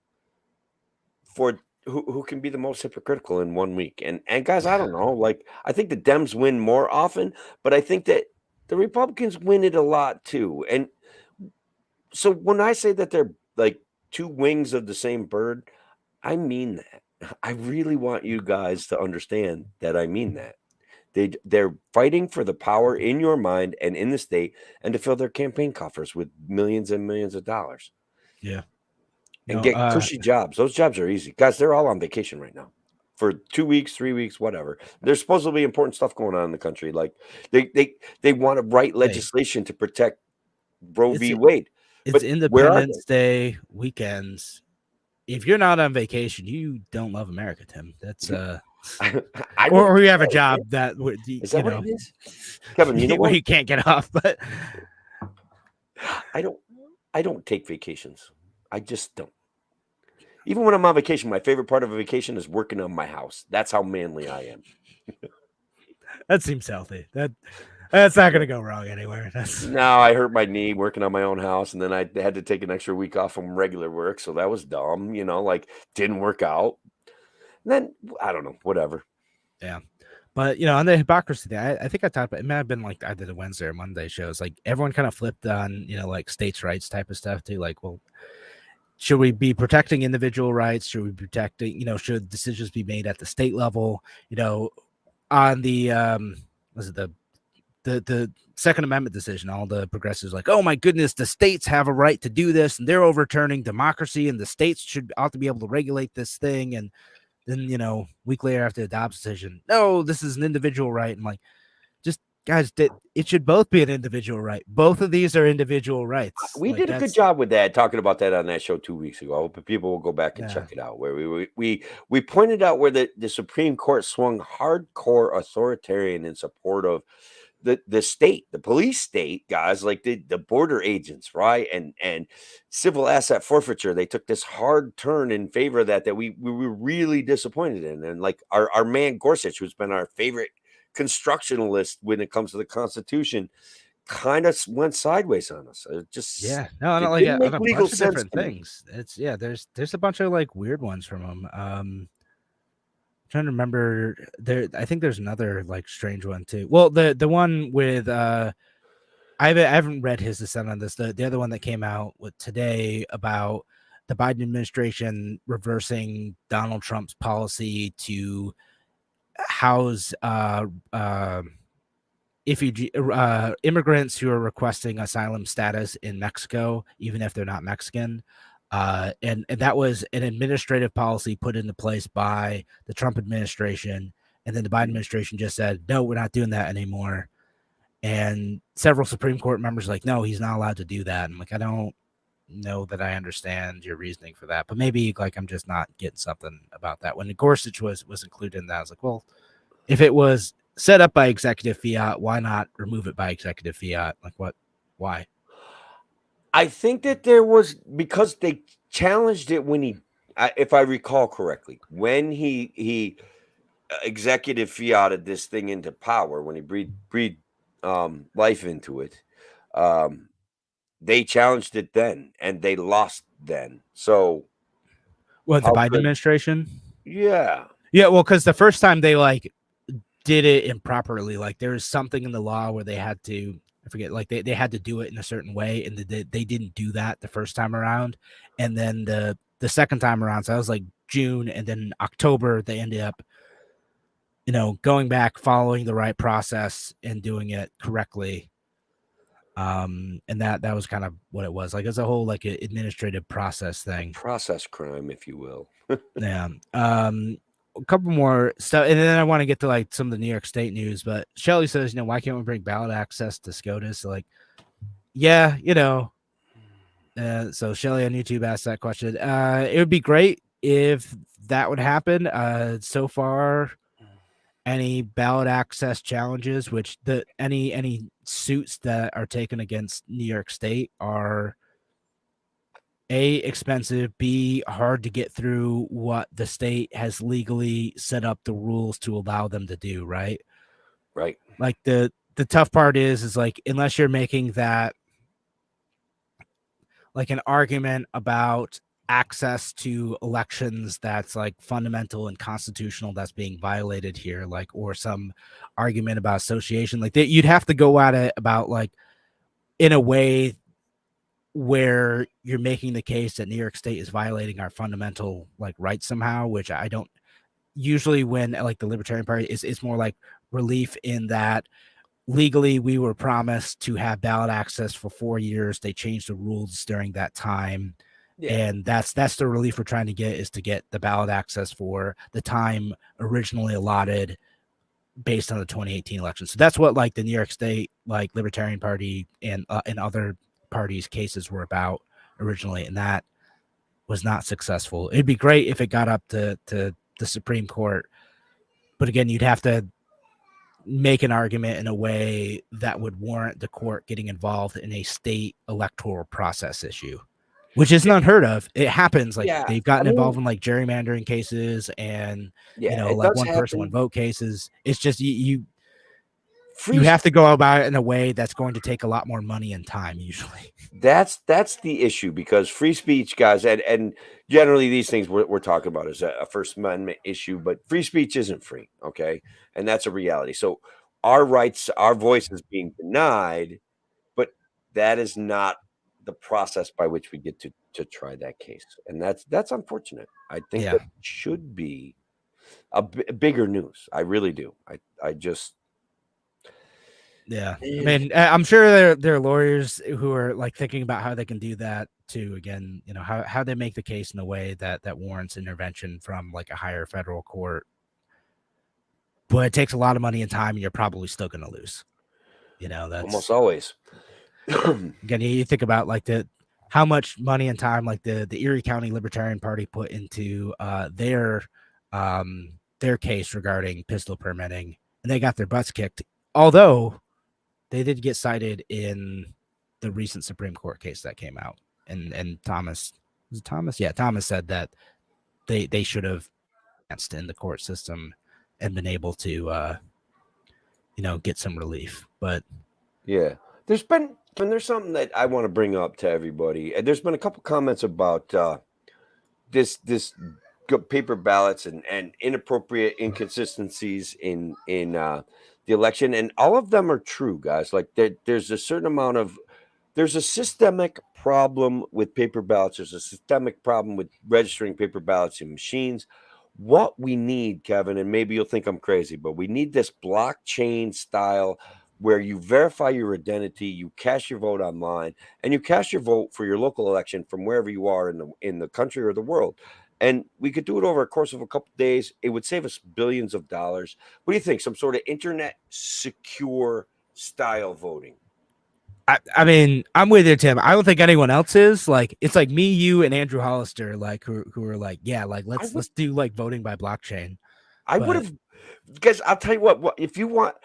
for who can be the most hypocritical in 1 week. And guys, I don't know, like, I think the Dems win more often, but I think that the Republicans win it a lot too. And so when I say that they're like two wings of the same bird, I mean that. I really want you guys to understand that I mean that. They're fighting for the power in your mind and in the state, and to fill their campaign coffers with millions and millions of dollars. Yeah. And get cushy jobs. Those jobs are easy. Guys, they're all on vacation right now for 2 weeks, 3 weeks, whatever. There's supposed to be important stuff going on in the country. Like they want to write legislation to protect Roe v. Wade. It's Independence Day weekends. If you're not on vacation, you don't love America, Tim. That's or you have a job that is that what it is? Kevin, you know what? You can't get off, but I don't take vacations. I just don't. Even when I'm on vacation, my favorite part of a vacation is working on my house. That's how manly I am. That seems healthy. That's not going to go wrong anywhere. No, I hurt my knee working on my own house, and then I had to take an extra week off from regular work, so that was dumb. Didn't work out. And then I don't know, whatever. Yeah. But on the hypocrisy thing, I think I talked about it. May have been like either the Wednesday or Monday shows. Like everyone kind of flipped on like states' rights type of stuff too. Like, well, should we be protecting individual rights? Should we be protecting? Should decisions be made at the state level? On the was it the Second Amendment decision? All the progressives like, oh my goodness, the states have a right to do this, and they're overturning democracy, and the states ought to be able to regulate this thing. And then, week later after the Dobbs decision, no, this is an individual right. And like, just guys, it should both be an individual right. Both of these are individual rights. We did a good job with that, talking about that on that show 2 weeks ago. I hope people will go back and check it out, where we pointed out where the Supreme Court swung hardcore authoritarian in support of the state, the police state guys, like the border agents, right? And civil asset forfeiture, they took this hard turn in favor of that we were really disappointed in. And like our man Gorsuch, who's been our favorite constructionalist when it comes to the Constitution, kind of went sideways on us. It just no, it like didn't on make a legal bunch of sense different to me. things. It's there's a bunch of like weird ones from them. Trying to remember there. I think there's another like strange one too. Well, the one with I haven't read his dissent on this. The other one that came out with today about the Biden administration reversing Donald Trump's policy to house immigrants who are requesting asylum status in Mexico, even if they're not Mexican. And that was an administrative policy put into place by the Trump administration. And then the Biden administration just said, no, we're not doing that anymore. And several Supreme Court members were like, no, he's not allowed to do that. I'm like, I don't know that I understand your reasoning for that, but maybe like I'm just not getting something about that. When the Gorsuch was included in that, I was like, well, if it was set up by executive fiat, why not remove it by executive fiat? Like what? Why? I think that there was, because they challenged it when if I recall correctly, when he executive fiated this thing into power, when he breathed life into it, they challenged it then and they lost then. So what, the Biden administration? Yeah. Well, because the first time they like did it improperly, like there was something in the law where they had to, I forget, like they had to do it in a certain way, and they didn't do that the first time around. And then the second time around, so that was like June, and then October they ended up, going back, following the right process and doing it correctly. And that was kind of what it was. Like it's a whole like administrative process thing, process crime, if you will. Yeah. A couple more stuff, and then I want to get to like some of the New York State news. But Shelly says, why can't we bring ballot access to SCOTUS? So, like, yeah, so Shelly on YouTube asked that question. It would be great if that would happen. So far, any ballot access challenges, which any suits that are taken against New York State are A, expensive, B, hard to get through what the state has legally set up the rules to allow them to do, right? Right. Like the tough part is like, unless you're making that like an argument about access to elections that's like fundamental and constitutional that's being violated here, like, or some argument about association, like that, you'd have to go at it about like in a way where you're making the case that New York State is violating our fundamental like rights somehow, which I don't usually, when like the Libertarian Party is more like relief in that legally we were promised to have ballot access for 4 years. They changed the rules during that time. Yeah. And that's the relief we're trying to get, is to get the ballot access for the time originally allotted based on the 2018 election. So that's what like the New York State like Libertarian Party and other parties' cases were about originally, and that was not successful. It'd be great if it got up to the Supreme Court, but again, you'd have to make an argument in a way that would warrant the court getting involved in a state electoral process issue, which isn't unheard of. It happens. Like they've gotten involved in like gerrymandering cases and like one person, one vote cases. It's just you have to go about it in a way that's going to take a lot more money and time usually. That's the issue, because free speech, guys, and generally these things we're talking about is a First Amendment issue, but free speech isn't free, okay? And that's a reality. So our rights, our voice is being denied, but that is not the process by which we get to try that case. And that's unfortunate. I think that should be a bigger news. I really do. I just... Yeah, I mean, I'm sure there are lawyers who are like thinking about how they can do that too. Again, how they make the case in a way that warrants intervention from like a higher federal court. But it takes a lot of money and time, and you're probably still going to lose. That's almost always. Again, you think about like how much money and time like the Erie County Libertarian Party put into their case regarding pistol permitting, and they got their butts kicked. Although they did get cited in the recent Supreme Court case that came out, and Thomas, was it Thomas? Yeah, Thomas said that they should have advanced in the court system and been able to get some relief. But yeah, there's something that I want to bring up to everybody. And there's been a couple comments about this paper ballots and inappropriate inconsistencies in the election, and all of them are true, guys. Like there's a certain amount of there's a systemic problem with paper ballots. There's a systemic problem with registering paper ballots in machines. What we need, Kevin, and maybe you'll think I'm crazy, but we need this blockchain style where you verify your identity, you cast your vote online, and you cast your vote for your local election from wherever you are in the country or the world. And we could do it over a course of a couple of days. It would save us billions of dollars. What do you think? Some sort of internet secure style voting? I mean, I'm with you, Tim. I don't think anyone else is. Like, it's like me, you, and Andrew Hollister, like who are like, yeah, like let's do like voting by blockchain. I would have, because I'll tell you what, if you want,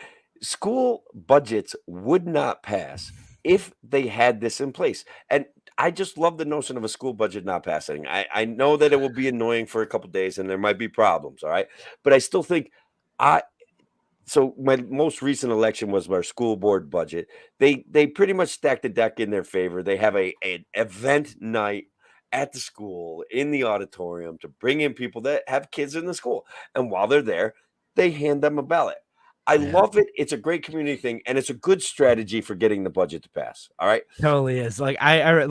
school budgets would not pass if they had this in place. And I just love the notion of a school budget not passing. I know that it will be annoying for a couple of days and there might be problems, all right? But I still think so my most recent election was our school board budget. They pretty much stacked the deck in their favor. They have an event night at the school in the auditorium to bring in people that have kids in the school. And while they're there, they hand them a ballot. I love it. It's a great community thing, and it's a good strategy for getting the budget to pass. All right, totally is. Like I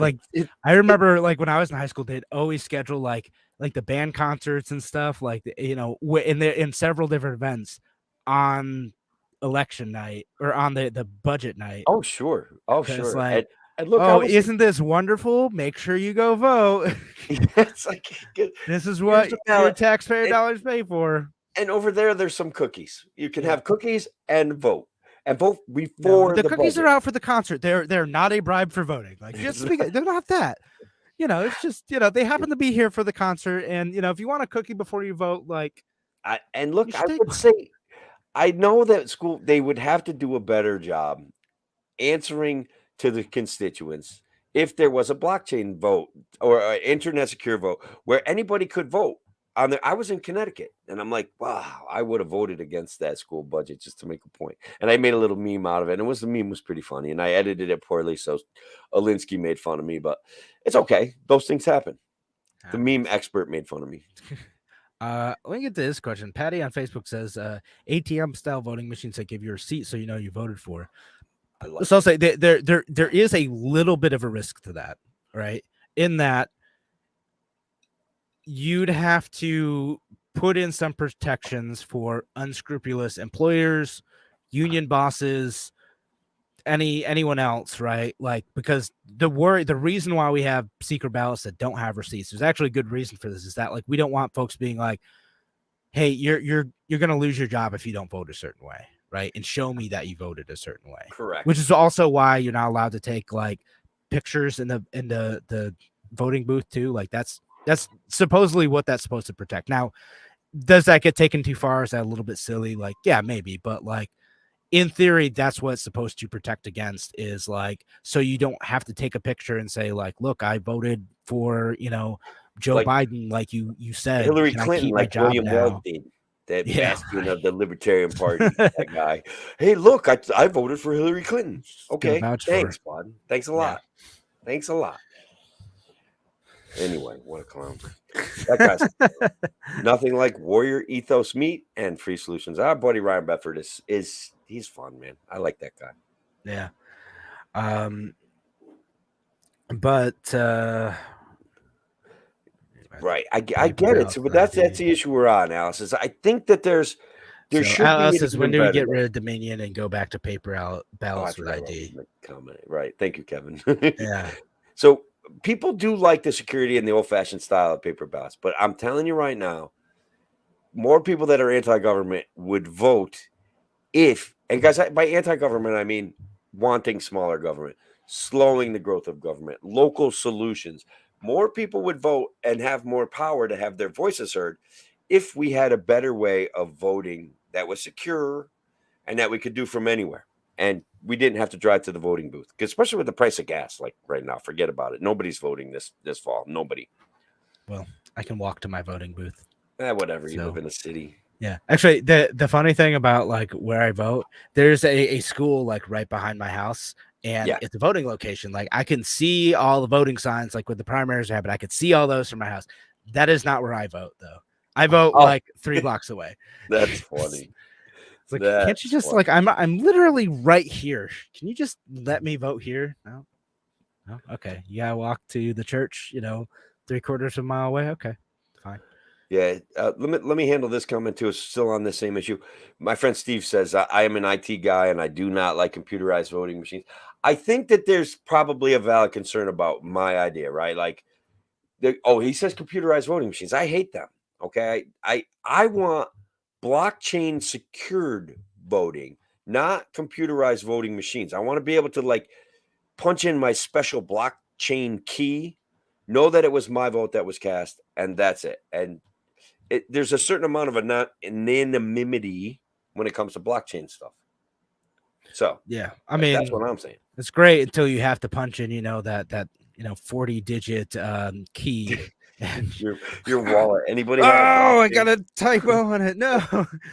remember like when I was in high school, they'd always schedule like the band concerts and stuff, like in several different events on election night or on the budget night. Oh sure, sure. Like, and look, isn't this wonderful? Make sure you go vote. It's like this is what your taxpayer dollars pay for. And over there's some cookies. You can have cookies and vote. And vote before the cookies are out for the concert. They're not a bribe for voting. Like they're not that. It's just they happen to be here for the concert. And if you want a cookie before you vote, like I would say I know that school they would have to do a better job answering to the constituents if there was a blockchain vote or an internet secure vote where anybody could vote. I was in Connecticut, and I'm like, wow, I would have voted against that school budget just to make a point. And I made a little meme out of it, and the meme was pretty funny, and I edited it poorly, so Alinsky made fun of me, but it's okay. Those things happen. The meme expert made fun of me. Let me get to this question. Patty on Facebook says, ATM-style voting machines that give you a receipt so you know you voted for. So I'll say there is a little bit of a risk to that, right? In that you'd have to put in some protections for unscrupulous employers, union bosses, anyone else, right? Like, because the reason why we have secret ballots that don't have receipts, there's actually a good reason for this, is that like we don't want folks being like, hey, you're gonna lose your job if you don't vote a certain way, right? And show me that you voted a certain way. Correct. Which is also why you're not allowed to take like pictures in the voting booth too. Like that's supposedly what that's supposed to protect. Now, does that get taken too far? Is that a little bit silly? Like, yeah, maybe, but like in theory, that's what it's supposed to protect against, is like, so you don't have to take a picture and say like, look, I voted for, Joe Biden, like you said. Hillary Clinton, like William Weld did. That bastion of the Libertarian Party, that guy. Hey, look, I voted for Hillary Clinton. Okay, thanks, bud. Thanks a lot. Thanks a lot. Anyway, what a clown. That guy's nothing like warrior ethos meat and free solutions. Our buddy Ryan Bedford he's fun, man. I like that guy. Yeah. But right. I get it. So, but that's the issue we're on, Alice. Is I think that there should be when do we get rid of Dominion and go back to paper ballots with ID? Comment. Right. Thank you, Kevin. Yeah. So people do like the security and the old-fashioned style of paper ballots, but I'm telling you right now, more people that are anti-government would vote if, and guys, by anti-government, I mean wanting smaller government, slowing the growth of government, local solutions. More people would vote and have more power to have their voices heard if we had a better way of voting that was secure and that we could do from anywhere. and we didn't have to drive to the voting booth, especially with the price of gas. Like right now, forget about it. Nobody's voting this fall. Nobody. Well, I can walk to my voting booth. Whatever. You So, live in a city. yeah. Actually, the funny thing about like where I vote, there's a school like right behind my house, and Yeah. it's a voting location. Like I can see all the voting signs, like with the primaries happen. I could see all those from my house. That is not where I vote, though. I vote like 3 blocks away. That's funny. It's like, can't you just like I'm literally right here. Can you just let me vote here? No. Okay. You gotta walk to the church, 3/4 of a mile away. Okay, fine. Yeah. Let me handle this comment too. It's still on the same issue. My friend Steve says I am an IT guy and I do not like computerized voting machines. I think that there's probably a valid concern about my idea, right? Like, he says computerized voting machines. I hate them. Okay. I want blockchain secured voting, not computerized voting machines. I want to be able to like punch in my special blockchain key, know that it was my vote that was cast, and that's it. And there's a certain amount of anonymity when it comes to blockchain stuff. So yeah, I mean, that's what I'm saying. It's great until you have to punch in, that 40-digit key. And your wallet. Anybody? I got a typo on it. No,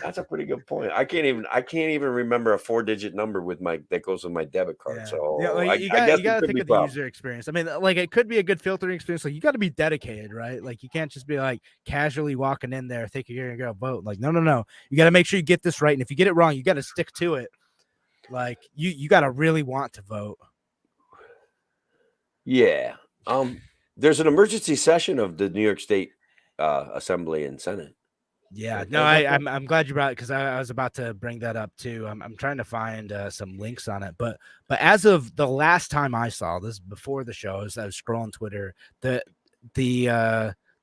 that's a pretty good point. I can't even remember a 4-digit number that goes with my debit card. Yeah. So you got to think of the user experience. I mean, like it could be a good filtering experience. Like you got to be dedicated, right? Like you can't just be like casually walking in there thinking you're gonna go vote. Like no. You got to make sure you get this right, and if you get it wrong, you got to stick to it. Like you got to really want to vote. Yeah. There's an emergency session of the New York State Assembly and Senate. Yeah, no, I'm glad you brought it because I was about to bring that up too. I'm trying to find some links on it, but as of the last time I saw this before the show, as I was scrolling Twitter, the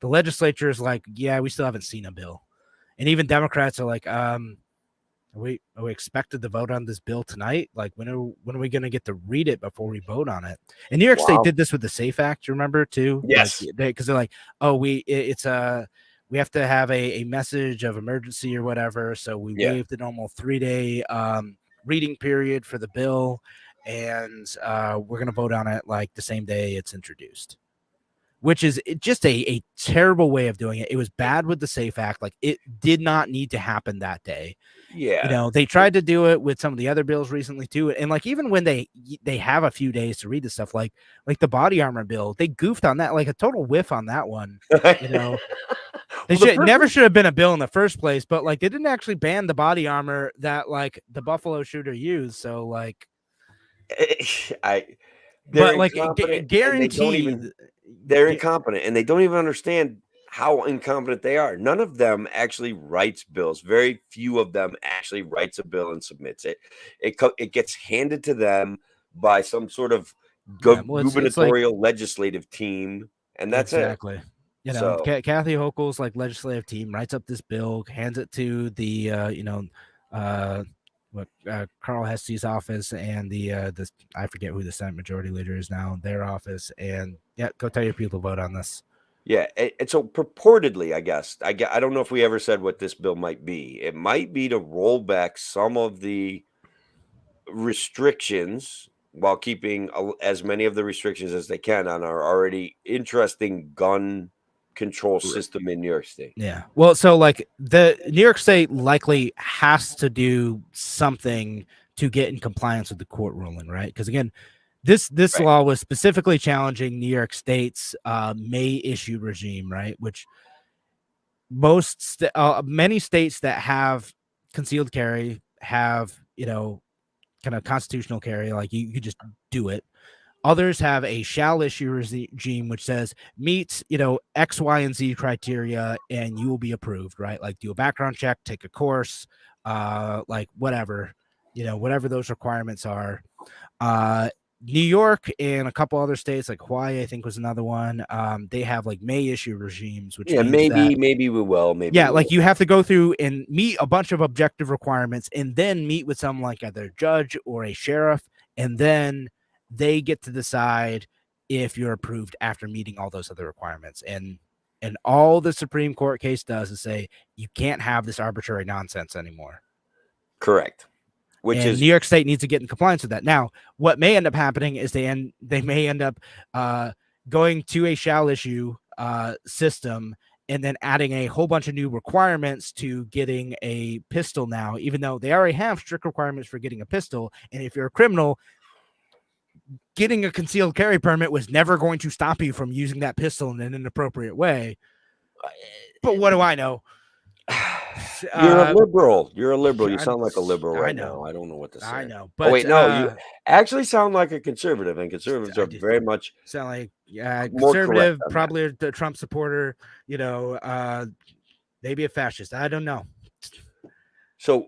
legislature is like, yeah, we still haven't seen a bill, and even Democrats are like, are we expected to vote on this bill tonight? Like when are we going to get to read it before we vote on it? And New York State did this with the SAFE Act, you remember too? Yes, because they're like, oh, we have to have a message of emergency or whatever, so we waived the normal 3-day reading period for the bill, and we're going to vote on it like the same day it's introduced. Which is just a terrible way of doing it. It was bad with the SAFE Act. Like it did not need to happen that day. Yeah. They tried to do it with some of the other bills recently too. And like, even when they have a few days to read the stuff, like the body armor bill, they goofed on that, like a total whiff on that one. They never should have been a bill in the first place, but like they didn't actually ban the body armor that like the Buffalo shooter used. So like, guaranteed. They're incompetent and they don't even understand how incompetent they are. None of them actually writes bills. Very few of them actually writes a bill and submits it. It gets handed to them by some sort of gubernatorial legislative team, and that's exactly. Kathy Hochul's like legislative team writes up this bill, hands it to the Carl Hesty's office and the I forget who the Senate Majority Leader is now, their office, and go tell your people to vote on this. Yeah, and so purportedly, I guess I don't know if we ever said what this bill might be. It might be to roll back some of the restrictions while keeping as many of the restrictions as they can on our already interesting gun control system in New York State. Yeah. Well, so like the New York State likely has to do something to get in compliance with the court ruling, right? Because again, this law was specifically challenging New York State's May issue regime, right? Which many states that have concealed carry have, kind of constitutional carry, like you could just do it. Others have a shall issue regime, which says meet, X, Y, and Z criteria, and you will be approved, right? Like do a background check, take a course, like whatever, whatever those requirements are. New York and a couple other states, like Hawaii, I think was another one. They have like May issue regimes, which maybe we will. Like you have to go through and meet a bunch of objective requirements, and then meet with someone like either a judge or a sheriff, and then they get to decide if you're approved after meeting all those other requirements. And all the Supreme Court case does is say you can't have this arbitrary nonsense anymore. Correct. New York State needs to get in compliance with that. Now, what may end up happening is they may end up going to a shall issue system and then adding a whole bunch of new requirements to getting a pistol now, even though they already have strict requirements for getting a pistol. And if you're a criminal, getting a concealed carry permit was never going to stop you from using that pistol in an inappropriate way. But what do I know? You're a liberal. You're a liberal. You sound like a liberal right now. now. I don't know what to say. I know. But wait, no, you actually sound like a conservative, and conservatives are very much sound like conservative, probably a Trump supporter, maybe a fascist. I don't know. So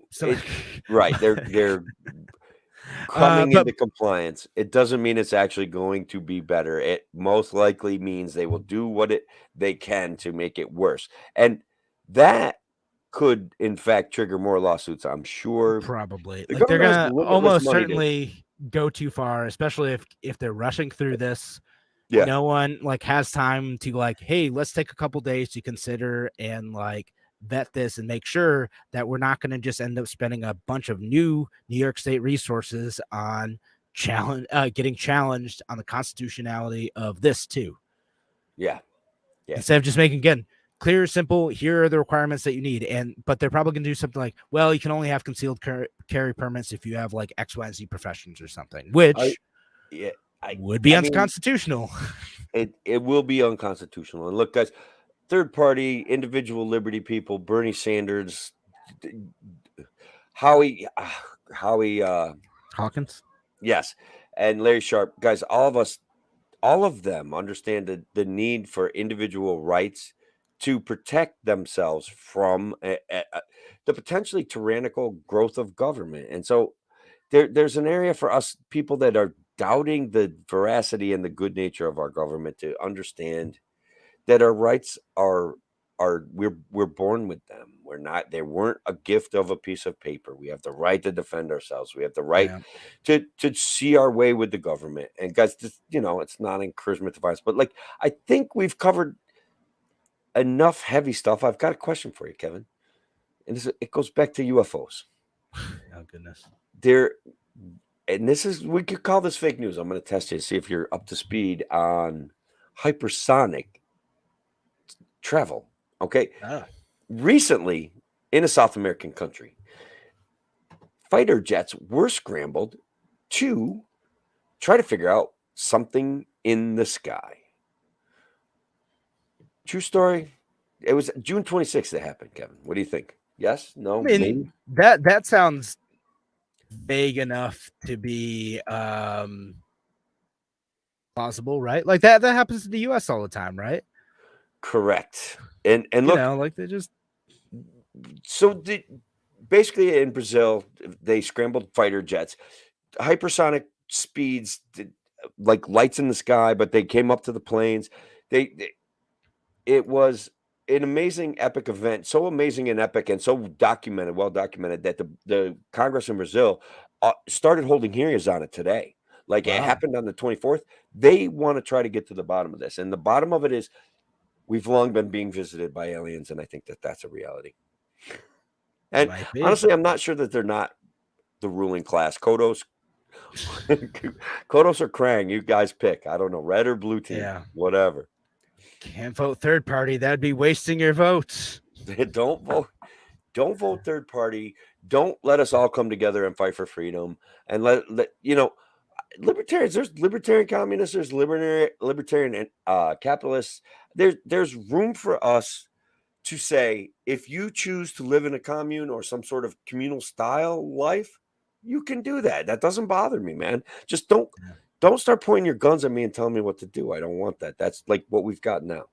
right, they're coming into compliance. It doesn't mean it's actually going to be better. It most likely means they will do what they can to make it worse, and that could in fact trigger more lawsuits. I'm sure probably they're gonna almost certainly go too far, especially if they're rushing through this. Yeah, no one has time to hey, let's take a couple days to consider and vet this and make sure that we're not going to just end up spending a bunch of new New York State resources on getting challenged on the constitutionality of this too. Yeah. Instead of just making clear, simple, here are the requirements that you need. But they're probably going to do something like, well, you can only have concealed carry permits if you have X, Y, and Z professions or something, which would be unconstitutional. It will be unconstitutional. And look, guys, third party, individual liberty people, Bernie Sanders, Howie Hawkins. Yes. And Larry Sharp, guys, all of them understand the need for individual rights to protect themselves from the potentially tyrannical growth of government. And so there's an area for us people that are doubting the veracity and the good nature of our government to understand that our rights we're born with them. They weren't a gift of a piece of paper. We have the right to defend ourselves. We have the right to see our way with the government. And guys, it's not encouragement to violence, but I think we've covered enough heavy stuff. I've got a question for you, Kevin. And it goes back to UFOs. Oh goodness. We could call this fake news. I'm going to test you to see if you're up to speed on hypersonic travel. Okay. Recently, in a South American country, fighter jets were scrambled to try to figure out something in the sky. True story. It was June 26th that happened, Kevin. What do you think? Yes? No? Maybe? That sounds vague enough to be possible, right? That happens in the US all the time, right? Correct. And look, they just basically in Brazil, they scrambled fighter jets, hypersonic speeds, lights in the sky, but they came up to the planes. It was an amazing, epic event, so amazing and epic and so well documented that the Congress in Brazil started holding hearings on it today. It happened on the 24th. They want to try to get to the bottom of this. And the bottom of it is we've long been being visited by aliens, and I think that that's a reality. And honestly, I'm not sure that they're not the ruling class. Kodos or Krang, you guys pick. I don't know, red or blue team, whatever. Can't vote third party. That'd be wasting your votes. Don't vote third party. Don't let us all come together and fight for freedom. And let libertarians. There's libertarian communists. There's libertarian capitalists. There's room for us to say, if you choose to live in a commune or some sort of communal style life, you can do that. That doesn't bother me, man. Just don't start pointing your guns at me and telling me what to do. I don't want that. That's what we've got now.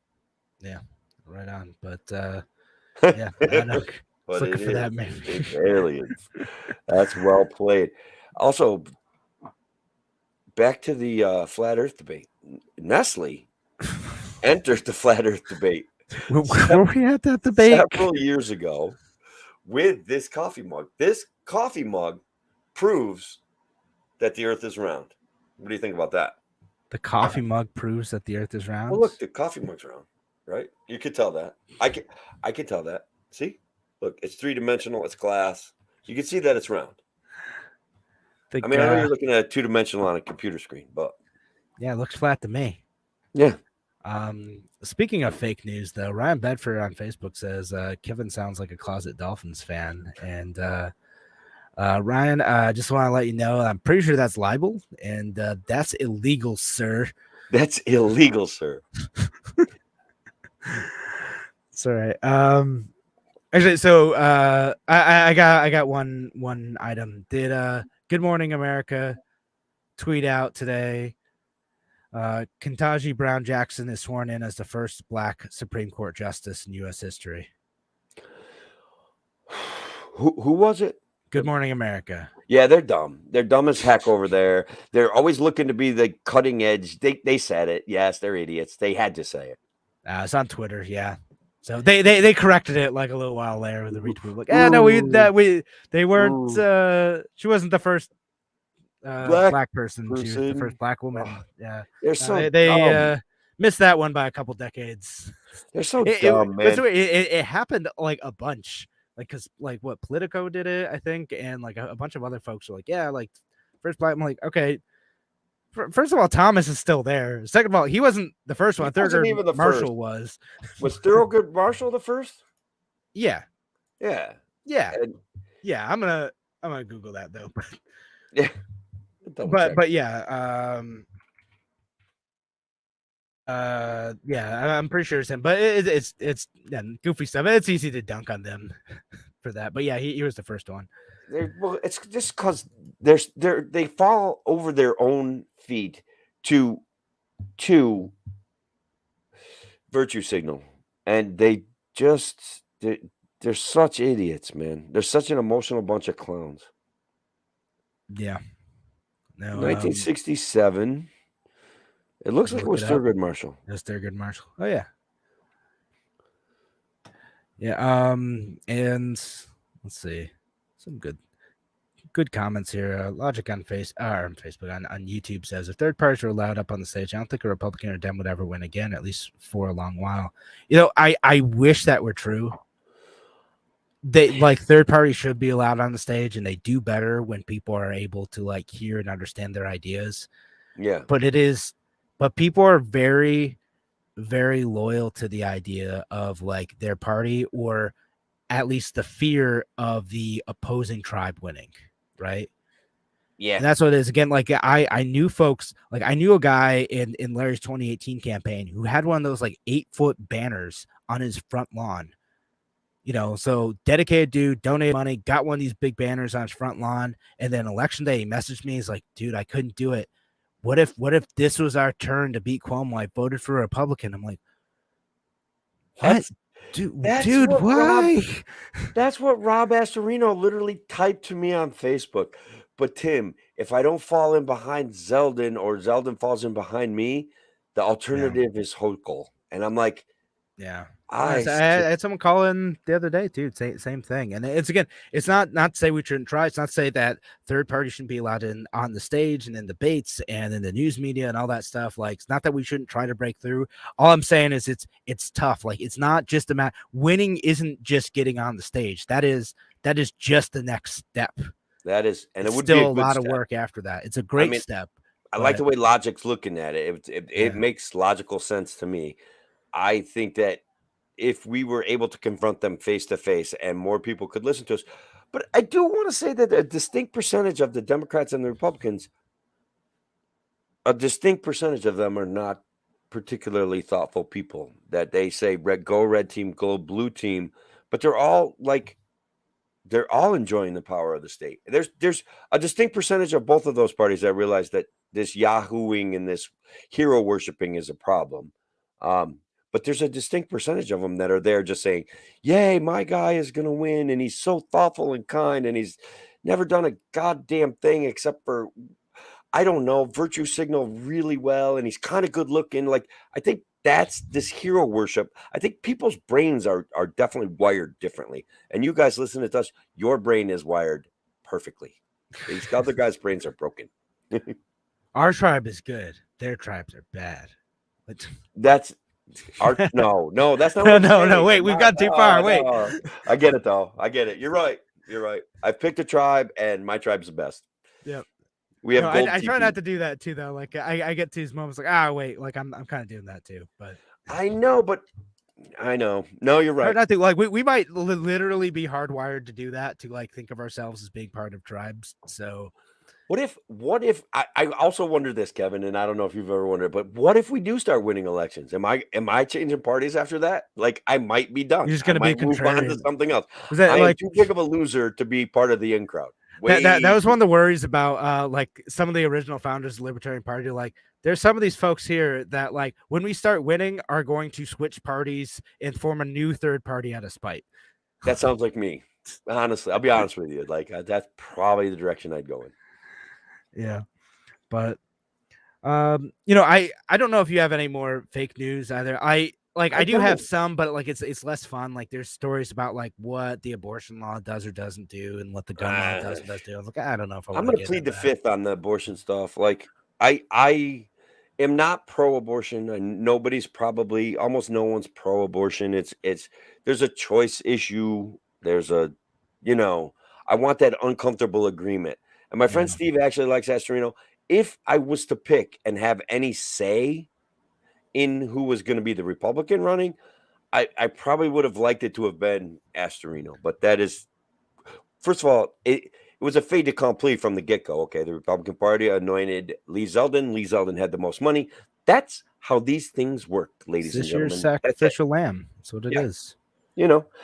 Yeah, right on. But yeah, I know. But looking for that, maybe. It's aliens. That's well played. Also, back to the flat Earth debate. Nestle entered the flat Earth debate. Were we at that debate several years ago with this coffee mug? This coffee mug proves that the Earth is round. What do you think about that? The coffee mug proves that the Earth is round. Well, look, the coffee mug's round, right? You could tell that. I can tell that. See, look, it's 3-dimensional. It's glass. You can see that it's round. think, I mean, I know you're looking at a 2-dimensional on a computer screen, but yeah, it looks flat to me. yeah. Speaking of fake news, though, Ryan Bedford on Facebook says Kevin sounds like a closet Dolphins fan, and Ryan, I just want to let you know I'm pretty sure that's libel, and that's illegal, sir. That's illegal, sir. It's all right. Actually, so I got one item. Did Good Morning America tweet out today? Ketanji Brown Jackson is sworn in as the first Black Supreme Court justice in U.S. history. Who was it? Good Morning America. Yeah, they're dumb. They're dumb as heck over there. They're always looking to be the cutting edge. They said it. Yes, they're idiots. They had to say it. It's on Twitter. Yeah. So they corrected it like a little while later with a retweet. Like, no, they weren't. She wasn't the first black person. She was the first black woman. Yeah. They're so they missed that one by a couple decades. They're so dumb, man. It happened like a bunch. Like, cause like what Politico did it, I think, and like a bunch of other folks were like, yeah, like first black. I'm like, okay. First of all, Thomas is still there. Second of all, he wasn't the first one. Thurgood Marshall was. Was Thurgood Marshall the first? Yeah. Yeah. Yeah. Yeah. I'm gonna Google that though. Yeah. But yeah. Yeah, I'm pretty sure it's him, but it's goofy stuff. It's easy to dunk on them for that, but yeah, he was the first one. Well, it's just because they fall over their own feet to virtue signal, and they're such idiots, man. They're such an emotional bunch of clowns. Yeah. No, 1967. It looks like it was Thurgood Marshall. That's Thurgood Marshall. Oh yeah. Yeah. And let's see, some good comments here. Logic on Facebook on YouTube says if third parties are allowed up on the stage, I don't think a Republican or Dem would ever win again, at least for a long while. You know, I wish that were true. They like third parties should be allowed on the stage, and they do better when people are able to like hear and understand their ideas. Yeah. But people are very, very loyal to the idea of like their party, or at least the fear of the opposing tribe winning, right? Yeah. And that's what it is. Again, like I knew folks, like I knew a guy in Larry's 2018 campaign who had one of those like 8-foot banners on his front lawn. You know, so dedicated dude, donated money, got one of these big banners on his front lawn, and then election day he messaged me. He's like, dude, I couldn't do it. What if this was our turn to beat Cuomo? I voted for a Republican. I'm like, what? Dude, why? That's what Rob Astorino literally typed to me on Facebook. But Tim, if I don't fall in behind Zeldin or Zeldin falls in behind me, the alternative is Hochul. And I'm like, yeah. I had someone call in the other day too. Same thing. And it's not to say we shouldn't try. It's not to say that third parties shouldn't be allowed in on the stage and in debates and in the news media and all that stuff. Like, it's not that we shouldn't try to break through. All I'm saying is it's tough. Like, it's not just a matter. Winning isn't just getting on the stage. That is just the next step. That is, and it's it would still be a lot step. of work after that. It's a great step. I like the way Logic's looking at it. It makes logical sense to me. I think that if we were able to confront them face to face and more people could listen to us. But I do want to say that a distinct percentage of the Democrats and the Republicans, a distinct percentage of them are not particularly thoughtful people, that they say go red team, go blue team, but they're all enjoying the power of the state. There's a distinct percentage of both of those parties that realize that this yahooing and this hero worshiping is a problem. But there's a distinct percentage of them that are there just saying, yay, my guy is going to win. And he's so thoughtful and kind. And he's never done a goddamn thing except for, I don't know, virtue signal really well. And he's kind of good looking. Like, I think that's this hero worship. I think people's brains are definitely wired differently. And you guys listen to us, your brain is wired perfectly. These other guys' brains are broken. Our tribe is good. Their tribes are bad. That's... no, that's not. No. Wait, we've got too far. Wait, I get it though. I get it. You're right. I picked a tribe, and my tribe's the best. Yep. We have No, gold I try TP. not to do that too, though. Like I get to these moments like, wait, like I'm kind of doing that too, but I know, but I know. No, you're or right. not to, like we might literally be hardwired to do that, to like think of ourselves as being part of tribes. So What if I also wonder this, Kevin, and I don't know if you've ever wondered, but what if we do start winning elections? Am I changing parties after that? Like I might be done. you're just I gonna be a might move on to contrarian. something else. Was that I am like too big of a loser to be part of the in crowd. that Way was too. one of the worries about like some of the original founders of the Libertarian Party. Like there's some of these folks here that like when we start winning are going to switch parties and form a new third party out of spite. That sounds like me. Honestly, I'll be honest with you. Like that's probably the direction I'd go in. Yeah, but I don't know if you have any more fake news either. I do have don't. some, but like it's less fun. Like there's stories about like what the abortion law does or doesn't do, and what the gun law does or does do. I was like, I don't know if I I'm want to going to get plead into the that. fifth on the abortion stuff. Like I am not pro-abortion, and almost no one's pro-abortion. There's a choice issue. There's I want that uncomfortable agreement. And my friend Yeah. Steve actually likes Astorino. If I was to pick and have any say in who was going to be the Republican running, I probably would have liked it to have been Astorino. But that is, first of all, it was a fait accompli from the get-go. Okay, the Republican Party anointed Lee Zeldin. Lee Zeldin had the most money. That's how these things work, ladies and This year's gentlemen. That's it. sacrificial lamb. That's what it Yeah. is.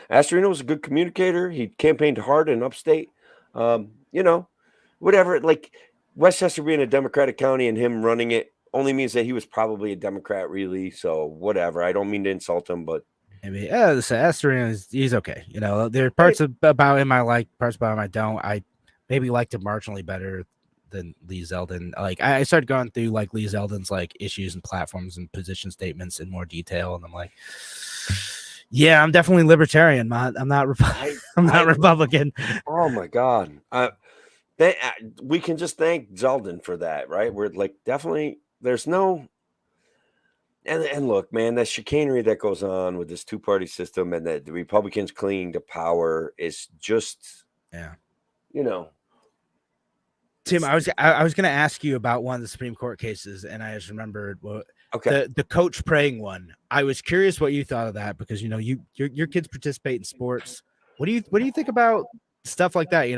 Astorino was a good communicator. He campaigned hard in upstate. Whatever. Like Westchester being a Democratic county and him running it only means that he was probably a Democrat, really. So whatever. I don't mean to insult him, but Maybe this Asterion he's okay. There are parts about him I like, parts about him I don't. I maybe liked him marginally better than Lee Zeldin. Like I started going through like Lee Zeldin's like issues and platforms and position statements in more detail, and I'm like, yeah, I'm definitely libertarian, man. I'm not Republican. Oh my God. We can just thank Zeldin for that, right? We're like, definitely, there's no, and look, man, that chicanery that goes on with this two-party system and that the Republicans clinging to power is just, Yeah. Tim, I was going to ask you about one of the Supreme Court cases, and I just remembered the coach praying one. I was curious what you thought of that, because your kids participate in sports. What do you think about stuff like that?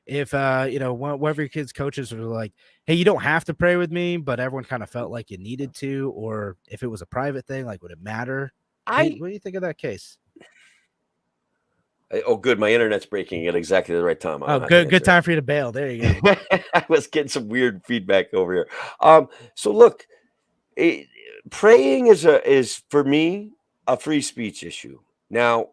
If one of your kids' coaches were like, hey, you don't have to pray with me, but everyone kind of felt like you needed to, or if it was a private thing, like would it matter? What do you think of that case? Oh, good. My internet's breaking at exactly the right time. Oh, good time for you to bail. There you go. I was getting some weird feedback over here. So look, praying is for me a free speech issue. Now,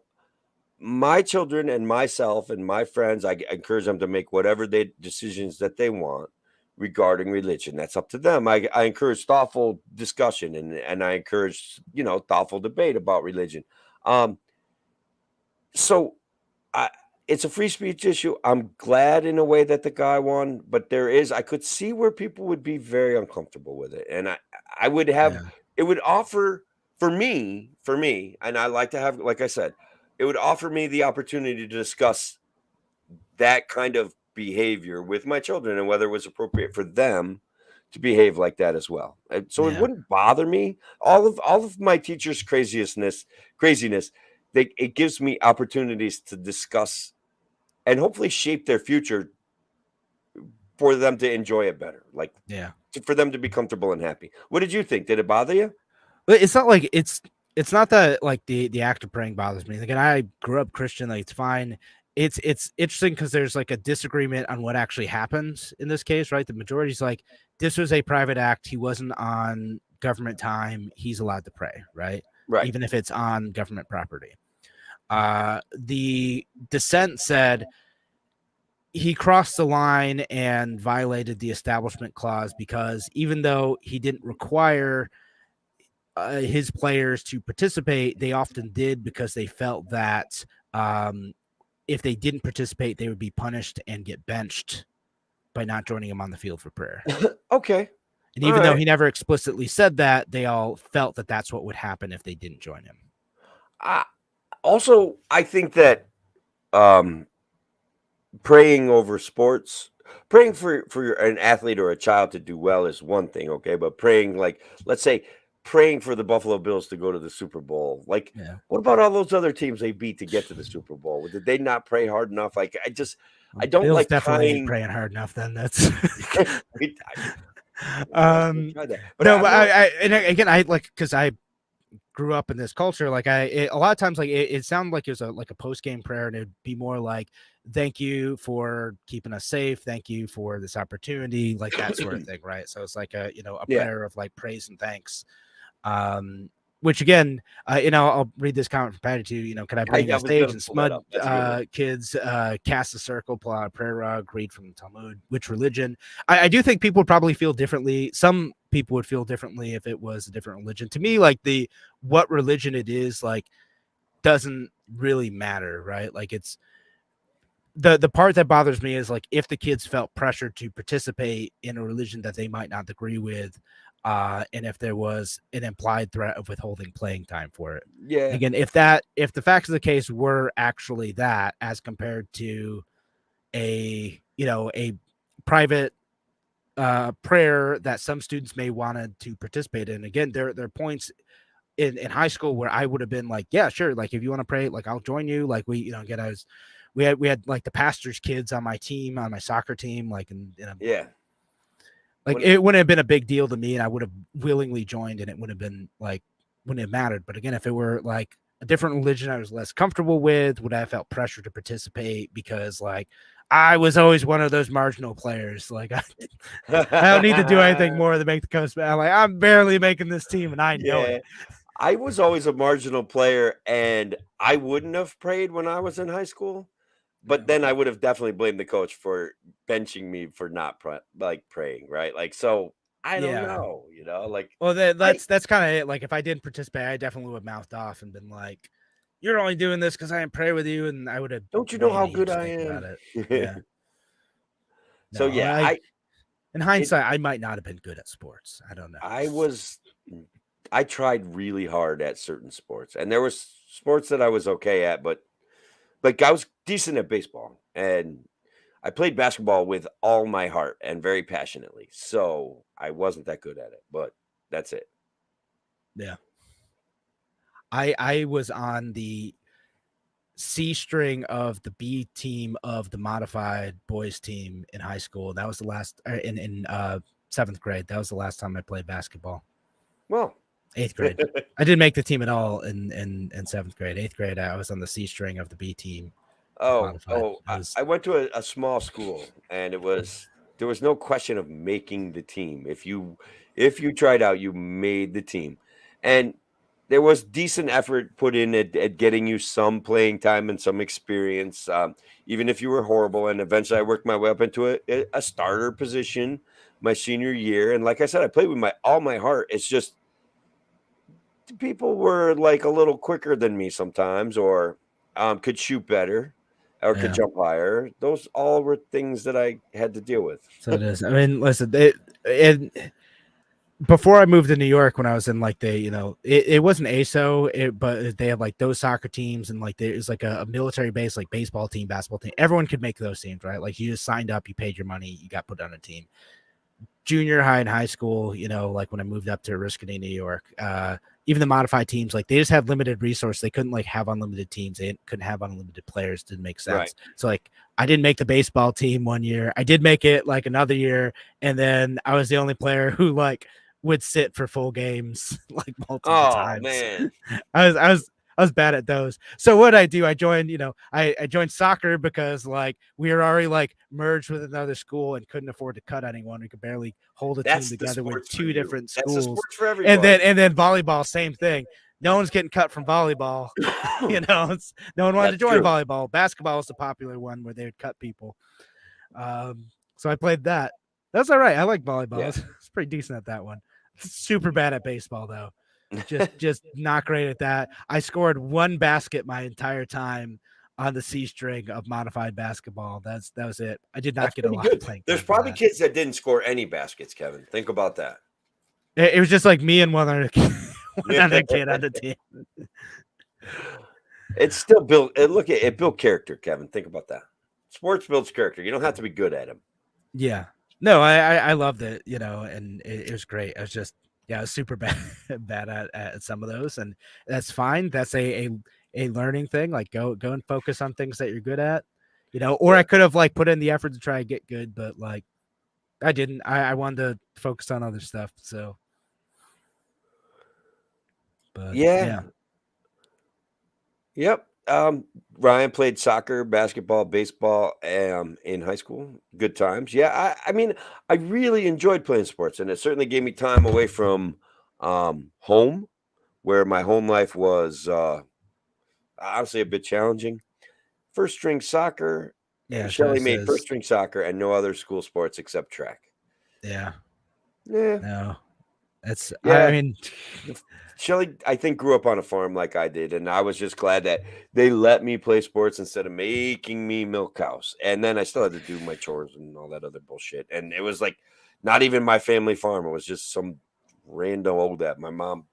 my children and myself and my friends, I encourage them to make whatever decisions that they want regarding religion. That's up to them. I encourage thoughtful discussion and I encourage thoughtful debate about religion. So it's a free speech issue. I'm glad in a way that the guy won, but I could see where people would be very uncomfortable with it. And I would have, it would offer for me, and I like to have, like I said, it would offer me the opportunity to discuss that kind of behavior with my children and whether it was appropriate for them to behave like that as well. So it wouldn't bother me. All of my teachers' craziness, it gives me opportunities to discuss and hopefully shape their future for them to enjoy it better. Like, for them to be comfortable and happy. What did you think? Did it bother you? It's not like it's not that like the act of praying bothers me. Like, and I grew up Christian, like it's fine. It's interesting because there's like a disagreement on what actually happens in this case, right? The majority's like, this was a private act. He wasn't on government time. He's allowed to pray, right? Right. Even if it's on government property. The dissent said he crossed the line and violated the Establishment Clause because even though he didn't require his players to participate, they often did because they felt that if they didn't participate, they would be punished and get benched by not joining him on the field for prayer. Okay. And even though he never explicitly said that, they all felt that that's what would happen if they didn't join him. Also, I think that praying over sports, praying for an athlete or a child to do well is one thing, okay? But praying, like, let's say, praying for the Buffalo Bills to go to the Super Bowl, like, Yeah. what about all those other teams they beat to get to the Super Bowl? Did they not pray hard enough? Like, I don't Bills like definitely ain't tying. praying hard enough. Then that's. I tried that, but No, but and again, I like because I grew up in this culture. Like a lot of times, like it sounded like it was a post game prayer, and it'd be more like, "Thank you for keeping us safe. Thank you for this opportunity," like that sort of thing, right? So it's like a Yeah. prayer of like praise and thanks. Which again, I'll read this comment from Patty too. Can I bring I a was stage gonna and pull that smud up. That's a good one. kids cast a circle, pull out a prayer rug, read from the Talmud? Which religion? I do think people would probably feel differently. Some people would feel differently if it was a different religion. To me, like what religion it is, like doesn't really matter, right? Like it's the part that bothers me is like if the kids felt pressured to participate in a religion that they might not agree with, and if there was an implied threat of withholding playing time for it. Yeah. Again, if the facts of the case were actually that, as compared to a private prayer that some students may wanted to participate in. Again, there are points in high school where I would have been like, yeah, sure, like if you want to pray, like I'll join you. Like again, we had like the pastor's kids on my team, on my soccer team, like Yeah. like it wouldn't have been a big deal to me, and I would have willingly joined, and it would have been like wouldn't have mattered. But again, if it were like a different religion I was less comfortable with, would I have felt pressure to participate because like I was always one of those marginal players. Like I don't need to do anything more than make the coast. I'm barely making this team, and I know it. I was always a marginal player, and I wouldn't have prayed when I was in high school. But then I would have definitely blamed the coach for benching me for not praying, right? Like, so I don't know, like. Well, that's kind of it. Like, if I didn't participate, I definitely would have mouthed off and been like, "You're only doing this because I didn't pray with you," and I would have. Don't you know how good I am? About it. Yeah. So yeah, in hindsight, I might not have been good at sports. I don't know. I tried really hard at certain sports, and there was sports that I was okay at, but like I was decent at baseball, and I played basketball with all my heart and very passionately. So I wasn't that good at it, but that's it. Yeah. I was on the C string of the B team of the modified boys team in high school. That was the last in 7th grade. That was the last time I played basketball. Well, 8th grade. I didn't make the team at all in 7th grade. 8th grade, I was on the C string of the B team. I went to a small school, and there was no question of making the team. If you tried out, you made the team, and there was decent effort put in at getting you some playing time and some experience, even if you were horrible. And eventually, I worked my way up into a starter position my senior year. And like I said, I played with all my heart. It's just people were like a little quicker than me sometimes, or could shoot better, or could jump higher. Those all were things that I had to deal with. So it is. I mean, listen, before I moved to New York, when I was in like it wasn't ASO, but they had like those soccer teams, and like there's like a military base, like baseball team, basketball team. Everyone could make those teams, right? Like you just signed up, you paid your money, you got put on a team. Junior high and high school, like when I moved up to Oriskany, New York, even the modified teams, like they just had limited resource. They couldn't like have unlimited teams. They couldn't have unlimited players. Didn't make sense. Right. So like I didn't make the baseball team one year. I did make it like another year, and then I was the only player who like would sit for full games like multiple times. Man. I was bad at those. So what I do, I joined, I joined soccer because like we were already like merged with another school and couldn't afford to cut anyone. We could barely hold a team together with two different schools. That's the sports for everybody. And then volleyball, same thing. No one's getting cut from volleyball. No one wanted to join volleyball. Basketball was the popular one where they would cut people. So I played that. That's all right. I like volleyball. Yeah. It's pretty decent at that one. Super bad at baseball though. Just not great at that. I scored one basket my entire time on the C string of modified basketball. That was it. I did not get a lot of playing. There's probably kids that didn't score any baskets, Kevin. Think about that. It was just like me and one other kid on the team. It's still built. It built character, Kevin. Think about that. Sports builds character. You don't have to be good at them. Yeah. No, I loved it, you know, and it was great. I was just, I was super bad bad at some of those, and that's fine. That's a learning thing. Like go and focus on things that you're good at, you know. Or Yeah. I could have like put in the effort to try to get good, but like I didn't. I wanted to focus on other stuff. So, but yeah. Yep. Ryan played soccer, basketball, baseball, in high school. Good times. Yeah, I mean, I really enjoyed playing sports, and it certainly gave me time away from home, where my home life was honestly a bit challenging. First string soccer. Yeah, so Shelley it made first says, string soccer and no other school sports except track. yeah, Yeah, no, it's. I yeah. mean, Shelley, I think, grew up on a farm like I did, and I was just glad that they let me play sports instead of making me milk cows. And then I still had to do my chores and all that other bullshit. And it was like not even my family farm; it was just some random old that my mom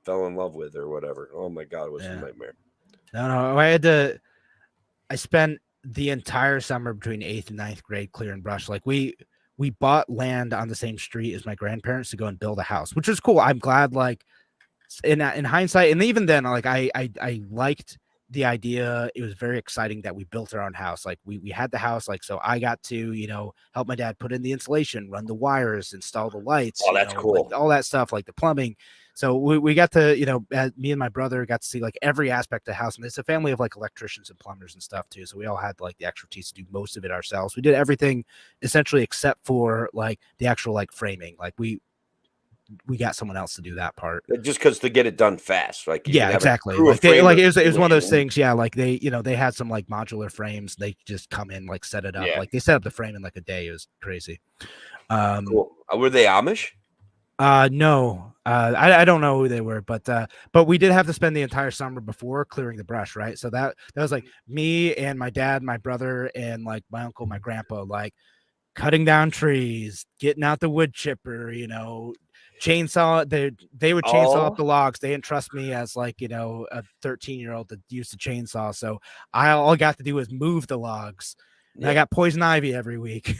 fell in love with or whatever. Oh my god, it was a nightmare. no, I had to. I spent the entire summer between 8th and 9th grade clearing brush. Like we bought land on the same street as my grandparents to go and build a house, which was cool. I'm glad, like in hindsight, and even then, like I liked the idea. It was very exciting that we built our own house. Like we had the house, like so I got to, you know, help my dad put in the insulation, run the wires, install the lights, Oh, you that's know, cool. like all that stuff, like the plumbing. So we got to, you know, me and my brother got to see like every aspect of the house. And it's a family of like electricians and plumbers and stuff too. So we all had like the expertise to do most of it ourselves. We did everything essentially except for like the actual like framing. Like we got someone else to do that part. Just because to get it done fast, like you Yeah, can have a exactly. crew of Like they like framers it was one of doing it those and- things. Yeah, like they, you know, they had some like modular frames. They just come in, like set it up. Yeah. Like they set up the frame in like a day. It was crazy. Cool. Were they Amish? No, I don't know who they were, but we did have to spend the entire summer before clearing the brush, right? So that was like me and my dad, my brother, and like my uncle, my grandpa, like cutting down trees, getting out the wood chipper, you know, chainsaw. They would chainsaw up the logs. They didn't trust me as like, you know, a 13-year-old that used to chainsaw. So all I got to do was move the logs. And I got poison ivy every week.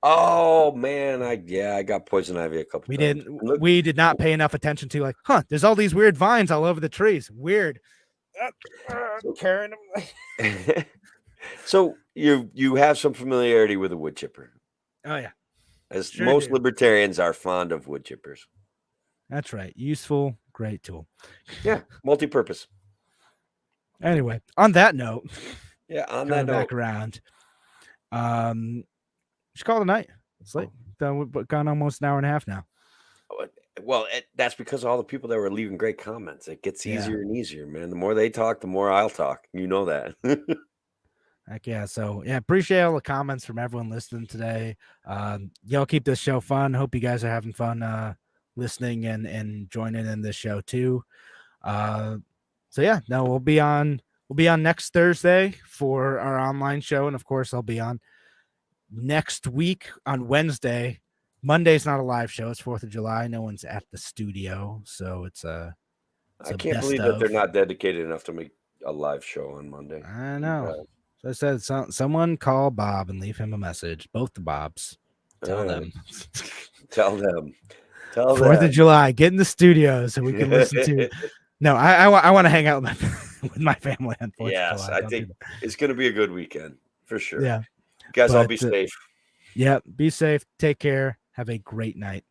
Oh man, I got poison ivy a couple times. We did not pay enough attention to like, there's all these weird vines all over the trees. Weird. Carrying them. So you have some familiarity with a wood chipper. Oh yeah. As Sure most do. libertarians are fond of wood chippers. That's right. Useful, great tool. Yeah, multi-purpose. Anyway, on that note, yeah, on coming that note, back around, just call it a night. It's late. We've gone almost an hour and a half now. Well, that's because of all the people that were leaving great comments. It gets easier and easier, man. The more they talk, the more I'll talk. You know that. Heck yeah. So yeah, appreciate all the comments from everyone listening today. Y'all keep this show fun. Hope you guys are having fun listening and joining in this show too. So yeah, no, we'll be on next Thursday for our online show, and of course I'll be on next week on Wednesday. Monday's not a live show. It's 4th of July. No one's at the studio, so it's a I can't believe that they're not dedicated enough to make a live show on Monday. I know. So I said, someone call Bob and leave him a message. Both the Bobs. Tell them. Tell them. 4th of July. Get in the studio so we can listen to. No, I want to hang out with my family on 4th of July. I think it's going to be a good weekend for sure. Yeah. You guys all be safe. Yeah. Be safe. Take care. Have a great night.